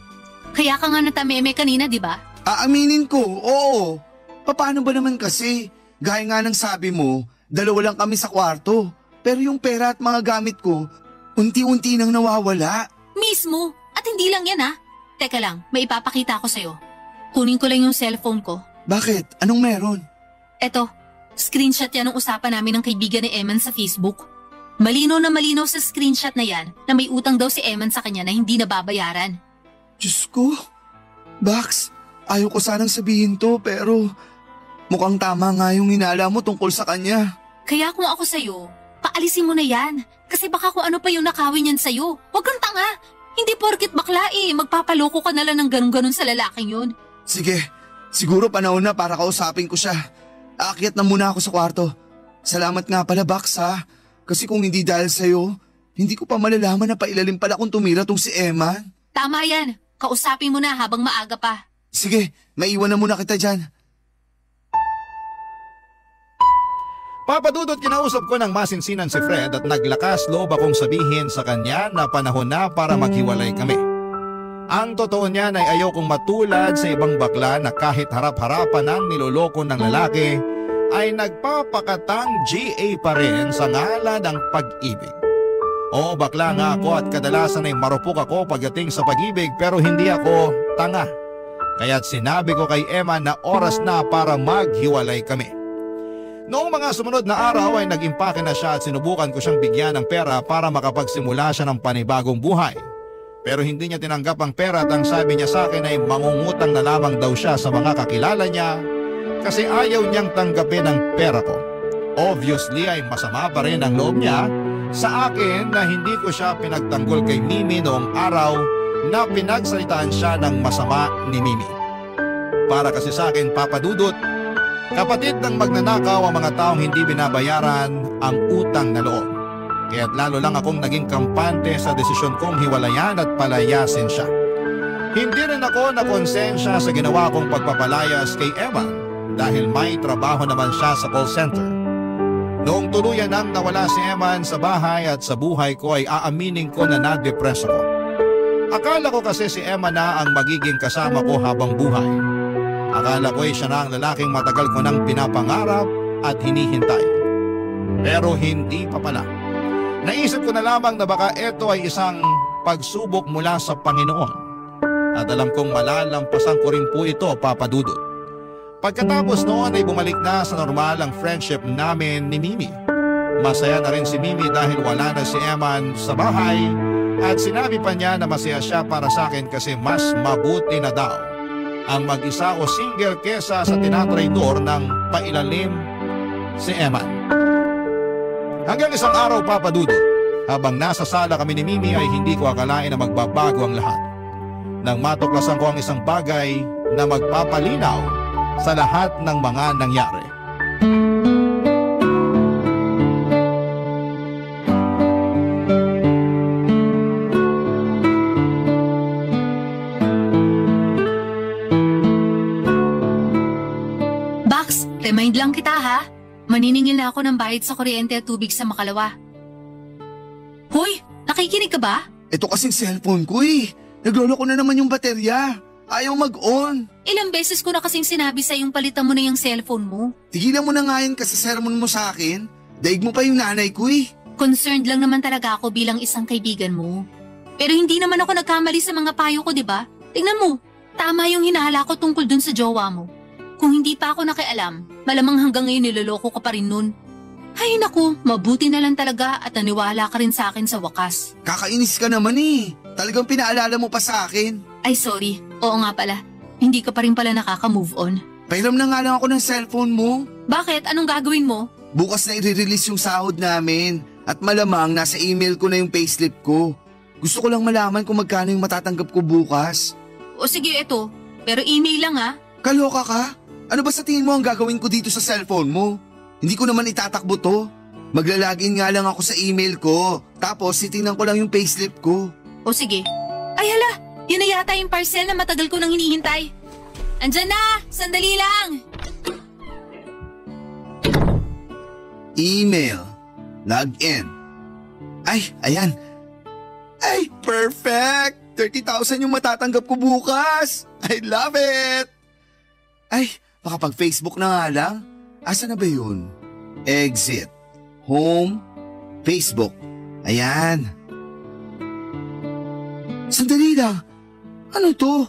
Kaya ka nga natameme kanina, di ba? Aaminin ko, oo. Paano ba naman kasi? Gaya nga ng sabi mo, dalawa lang kami sa kwarto. Pero yung pera at mga gamit ko, unti-unti nang nawawala. Mismo. At hindi lang yan, ha? Teka lang, may ipapakita ko sa'yo. Kunin ko lang yung cellphone ko. Bakit? Anong meron? Eto, screenshot yan ng usapan namin ng kaibigan ni Eman sa Facebook. Malinaw na malinaw sa screenshot na yan na may utang daw si Eman sa kanya na hindi nababayaran. Diyos ko. Bax, ayaw ko sanang sabihin to pero mukhang tama nga yung hinala mo tungkol sa kanya. Kaya kung ako sa'yo, paalisin mo na yan. Kasi baka kung ano pa yung nakawin yan sa'yo. Huwag kang tanga. Hindi porket bakla magpapaloko ka na lang ng ganun-ganun sa lalaking yun. Sige, siguro panahon na para kausapin ko siya. Aakyat na muna ako sa kwarto. Salamat nga pala, Bax, ha? Kasi kung hindi dahil sa'yo, hindi ko pa malalaman na pailalim pala kung tumira tong si Eman. Tama yan. Kausapin mo na habang maaga pa. Sige, maiwan na muna kita dyan. Papa Dudut, kinausap ko ng masinsinan si Fred at naglakas loob akong sabihin sa kanya na panahon na para maghiwalay kami. Ang totoo niyan ay ayaw kong matulad sa ibang bakla na kahit harap-harapan ng niloloko ng lalaki ay nagpapakatang GA pa rin sa ngalan ng pag-ibig. Oo, bakla nga ako at kadalasan ay marupok ako pagdating sa pag-ibig pero hindi ako tanga. Kaya't sinabi ko kay Emma na oras na para maghiwalay kami. Noong mga sumunod na araw ay nag-impake na siya at sinubukan ko siyang bigyan ng pera para makapagsimula siya ng panibagong buhay. Pero hindi niya tinanggap ang pera at ang sabi niya sa akin ay mangungutang na lamang daw siya sa mga kakilala niya kasi ayaw niyang tanggapin ang pera ko. Obviously ay masama pa rin ang loob niya sa akin na hindi ko siya pinagtanggol kay Mimi noong araw na pinagsalitaan siya ng masama ni Mimi. Para kasi sa akin, Papa Dudut, kapatid ng magnanakaw ang mga taong hindi binabayaran ang utang na loob. Kaya't lalo lang akong naging kampante sa desisyon kong hiwalayan at palayasin siya. Hindi rin ako nakonsensya sa ginawa kong pagpapalayas kay Eman dahil may trabaho naman siya sa call center. Noong tuluyan nang nawala si Eman sa bahay at sa buhay ko ay aaminin ko na na-depress ako. Akala ko kasi si Emma na ang magiging kasama ko habang buhay. Akala ko ay siya na ang lalaking matagal ko nang pinapangarap at hinihintay. Pero hindi pa pala. Naisip ko na lamang na baka ito ay isang pagsubok mula sa Panginoon. At alam kong malalampasan ko rin po ito, Papa Dudut. Pagkatapos noon ay bumalik na sa normal ang friendship namin ni Mimi. Masaya na rin si Mimi dahil wala na si Eman sa bahay at sinabi pa niya na masaya siya para sa akin kasi mas mabuti na daw ang mag-isa o single kesa sa tinatraidor ng pailalim si Eman. Hanggang isang araw, Papa Dudut, habang nasa sala kami ni Mimi ay hindi ko akalain na magbabago ang lahat. Nang matuklasan ko ang isang bagay na magpapalinaw sa lahat ng mga nangyari. Bax, remind lang kita ha. Maniningil na ako ng bayad sa kuryente at tubig sa Makalawa. Hoy, nakikinig ka ba? Ito kasing cellphone ko eh. Nagloloko na naman yung baterya. Ayaw mag-on. Ilang beses ko na kasing sinabi sa yung palitan mo na yung cellphone mo. Tigilan mo na nga yan kasi sermon mo sa akin. Daig mo pa yung nanay ko eh. Concerned lang naman talaga ako bilang isang kaibigan mo. Pero hindi naman ako nagkamali sa mga payo ko, di ba? Tingnan mo, tama yung hinahala ko tungkol dun sa jowa mo. Kung hindi pa ako nakialam, malamang hanggang ngayon niloloko ka pa rin nun. Ay naku, mabuti na lang talaga at naniwala ka rin sa akin sa wakas. Kakainis ka naman eh. Talagang pinaalala mo pa sa akin. Ay sorry, oo nga pala. Hindi ka pa rin pala nakaka-move on. Pahiram na nga lang ako ng cellphone mo. Bakit? Anong gagawin mo? Bukas na i-release yung sahod namin. At malamang nasa email ko na yung payslip ko. Gusto ko lang malaman kung magkano yung matatanggap ko bukas. O sige, eto. Pero email lang ha. Kaloka ka? Ano ba sa tingin mo ang gagawin ko dito sa cellphone mo? Hindi ko naman itatakbo to. Maglalagin nga lang ako sa email ko. Tapos titingnan ko lang yung payslip ko. O sige. Ay hala, yun na yata yung parcel na matagal ko nang hinihintay. Andyan na! Sandali lang! Email. Login. Ay, ayan. Ay, perfect! 30,000 yung matatanggap ko bukas. I love it! Ay, makapag-Facebook na nga lang. Asa na ba yun? Exit. Home. Facebook. Ayan. Sandali lang. Ano to?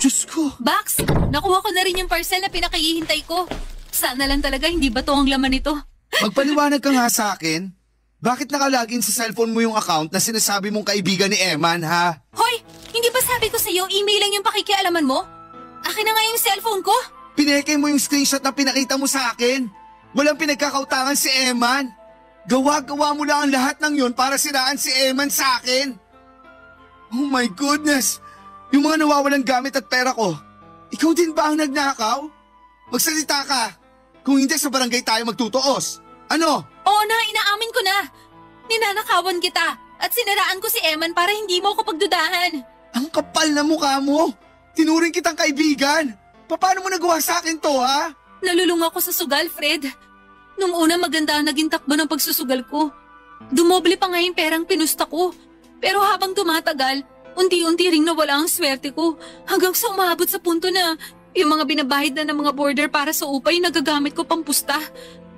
Diyos ko. Bax, nakuha ko na rin yung parcel na pinakahihintay ko. Sana lang talaga hindi ba to ang laman nito? Magpaliwanag ka nga sa akin. Bakit nakalagin sa cellphone mo yung account na sinasabi mong kaibigan ni Eman, ha? Hoy, hindi ba sabi ko sa'yo email lang yung pakikialaman mo? Akin na nga yung cellphone ko. Pineke mo yung screenshot na pinakita mo sa akin. Walang pinagkakautangan si Eman. Gawa-gawa mo lang ang lahat ng yun para siraan si Eman sa akin. Oh my goodness! Yung mga nawawalang gamit at pera ko, ikaw din ba ang nagnakaw? Magsalita ka! Kung hindi sa barangay tayo magtutuos. Ano? Oo na, inaamin ko na. Ninanakawan kita at siniraan ko si Eman para hindi mo ako pagdudahan. Ang kapal na mukha mo! Tinuring kitang kaibigan. Paano mo nagawa sa akin to, ha? Nalulung ako sa sugal, Fred. Nung una maganda ang naging takbo ng pagsusugal ko. Dumoble pa nga yung perang pinusta ko. Pero habang tumatagal, unti-unti ring nawala ang swerte ko. Hanggang sa umabot sa punto na yung mga binabahid na ng mga border para sa upay nagagamit ko pang pusta.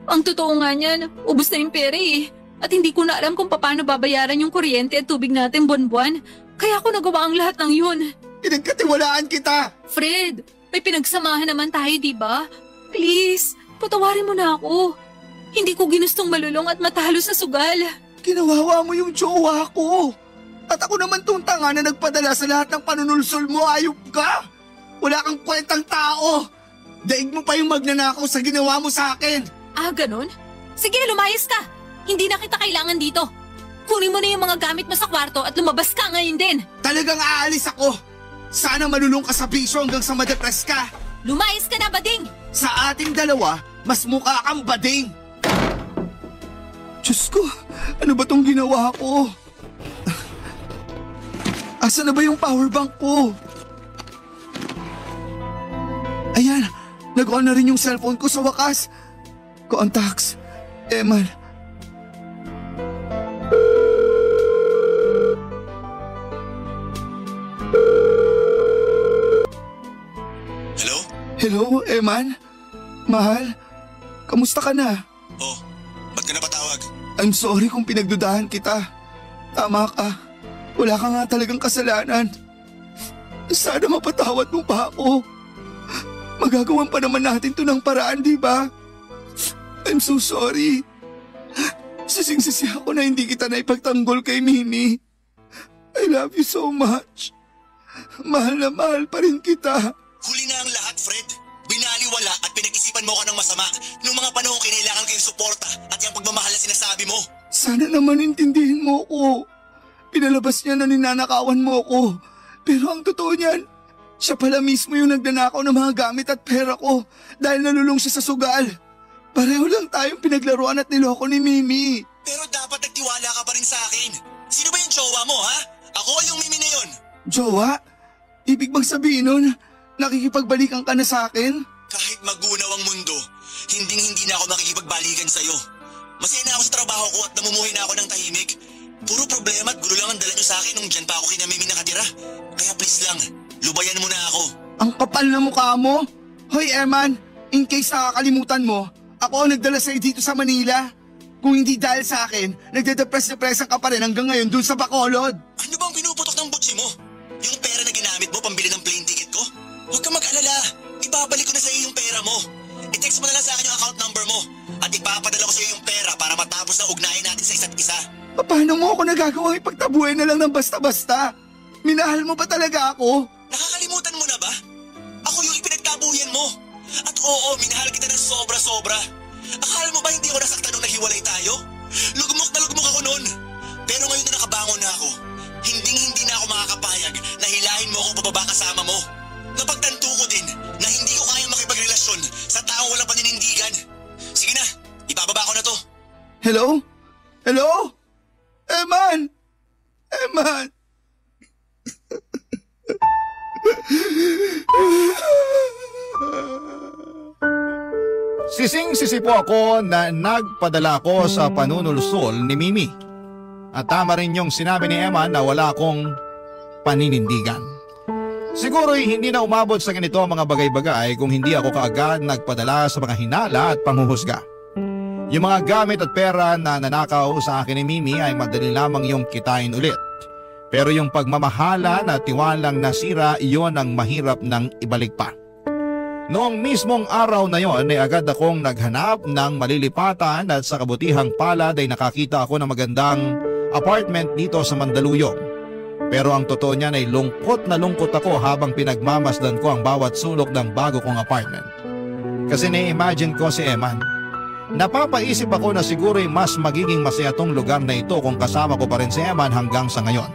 Ang totoo nga niyan, ubos na yung pera eh. At hindi ko na alam kung paano babayaran yung kuryente at tubig natin buwan-buwan. Kaya ako nagawa ang lahat ng yun. Pinagkatiwalaan kita! Fred, may pinagsamahan naman tayo, di ba? Please, patawarin mo na ako. Hindi ko ginustong malulong at matalo sa sugal. Ginawawa mo yung jowa ko. At ako naman tong tanga na nagpadala sa lahat ng panunulsol mo, ayop ka! Wala kang kwentang tao! Daig mo pa yung magnanakaw sa ginawa mo sa akin! Ah, ganun? Sige, lumayas ka! Hindi na kita kailangan dito. Kunin mo na yung mga gamit mo sa kwarto at lumabas ka ngayon din. Talagang aalis ako! Sana malulong ka sa bisyo hanggang sa madepress ka! Lumayas ka na, bading! Sa ating dalawa, mas mukha kang bading! Diyos ko, ano ba tong ginawa ko? Asa na ba yung powerbank ko? Ayan, nag-on na rin yung cellphone ko sa wakas. Contacts, Eman. Hello? Hello, Eman? Mahal, kamusta ka na? Oh, ba't ka napatawag? I'm sorry kung pinagdudahan kita. Tama ka. Wala ka nga talagang kasalanan. Sana mapatawad mo pa ako. Magagawan pa naman natin to ng paraan, di ba? I'm so sorry. Sising-sisi ako na hindi kita naipagtanggol kay Mimi. I love you so much. Mahal na mahal pa rin kita. Huli na ang lahat, Fred. Binaliwala at pinag-isipan mo ka ng masama nung mga panahon kinailangan ko yung suporta at yung pagmamahal na sinasabi mo. Sana naman intindihin mo ko. Pinalabas niya na ninanakawan mo ko. Pero ang totoo niyan, siya pala mismo yung nagnanakaw ng mga gamit at pera ko dahil nalulung siya sa sugal. Pareho lang tayong pinaglaruan at niloko ni Mimi. Pero dapat nagtiwala ka pa rin sa akin. Sino ba yung jowa mo, ha? Ako yung Mimi na yun. Jowa? Ibig bang sabihin nun, nakikipagbalikan ka na sa akin? Kahit magunaw ang mundo, hindi na ako makikipagbalikan sa'yo. Masaya na ako sa trabaho ko at namumuhay na ako ng tahimik. Puro problema at gulo lang ang dala nyo sa akin nung dyan pa ako kina Mimi nakatira. Kaya please lang, lubayan mo na ako. Ang kapal na mukha mo? Hoy Eman, in case nakakalimutan mo, ako ang nagdala sa'yo dito sa Manila. Kung hindi dahil sa akin, nagdedepress-depressan ka pa rin hanggang ngayon dun sa Bacolod. Ano bang pinuputok ng butsi mo? Yung pera na ginamit mo pambili ng plane ticket ko? Huwag kang mag-alala, ibabalik ko na sa'yo yung pera mo. I-text mo na lang sa akin yung account number mo at ipapadala ko sa'yo yung pera para matapos na ugnayan natin sa isa't isa. Paano mo ako nagagawang ipagtabuhay na lang ng basta-basta? Minahal mo ba talaga ako? Nakakalimutan mo na ba? Ako yung ipinagtabuyan mo. At oo, minahal kita ng sobra-sobra. Akala mo ba hindi ako nasaktan nung naghiwalay tayo? Lugmok na lugmok ako noon. Pero ngayon na nakabangon na ako, hindi na ako makakapayag na hilahin mo ako pababa kasama mo. Napagtanto ko din na hindi ko kayang makipagrelasyon sa taong walang paninindigan. Sige na, ibababa ko na to. Hello? Hello? Eman! Eman! Sising-sisi po ako na nagpadala ko sa panunulsol ni Mimi. At tama rin yung sinabi ni Emma na wala akong paninindigan. Siguro'y hindi na umabot sa ganito ang mga bagay-bagay kung hindi ako kaagad nagpadala sa mga hinala at panghuhusga. Yung mga gamit at pera na nanakaw sa akin ni Mimi ay madali lamang yung kitain ulit. Pero yung pagmamahala na tiwalang nasira, iyon ang mahirap nang ibalik pa. Noong mismong araw na yon ay agad akong naghanap ng malilipatan at sa kabutihang palad ay nakakita ako ng magandang apartment dito sa Mandaluyong. Pero ang totoo niyan ay lungkot ako habang pinagmamasdan ko ang bawat sulok ng bago kong apartment. Kasi na-imagine ko si Eman. Napapaisip ako na siguro'y mas magiging masaya tong lugar na ito kung kasama ko pa rin si Eman hanggang sa ngayon.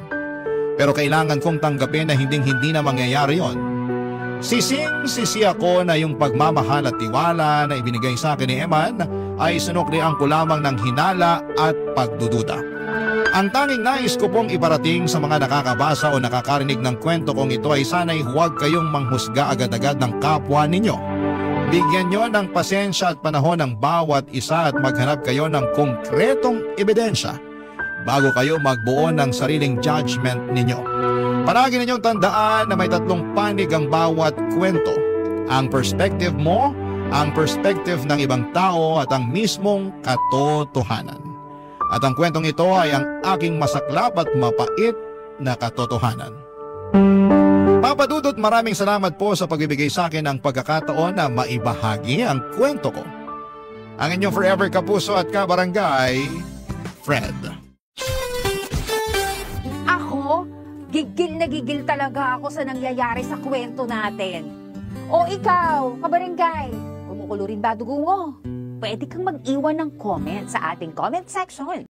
Pero kailangan kong tanggapin na hindi na mangyayari yon. Sising-sisi ako na yung pagmamahal at tiwala na ibinigay sa akin ni Eman ay sinuklian ko lamang ng hinala at pagdududa. Ang tanging nais ko pong iparating sa mga nakakabasa o nakakarinig ng kwento kong ito ay sana'y huwag kayong manghusga agad-agad ng kapwa ninyo. Bigyan nyo ng pasensya at panahon ng bawat isa at maghanap kayo ng konkretong ebidensya bago kayo magbuo ng sariling judgment ninyo. Palagi ninyong tandaan na may tatlong panig ang bawat kwento. Ang perspective mo, ang perspective ng ibang tao at ang mismong katotohanan. At ang kwentong ito ay ang aking masaklap at mapait na katotohanan. Papa Dudut, maraming salamat po sa pagbibigay sa akin ng pagkakataon na maibahagi ang kwento ko. Ang inyong forever kapuso at kabarangay, Fred. Ako, gigil na gigil talaga ako sa nangyayari sa kwento natin. O ikaw, kabarangay, kumukulo rin ba dugo mo? Pwede kang mag-iwan ng comment sa ating comment section.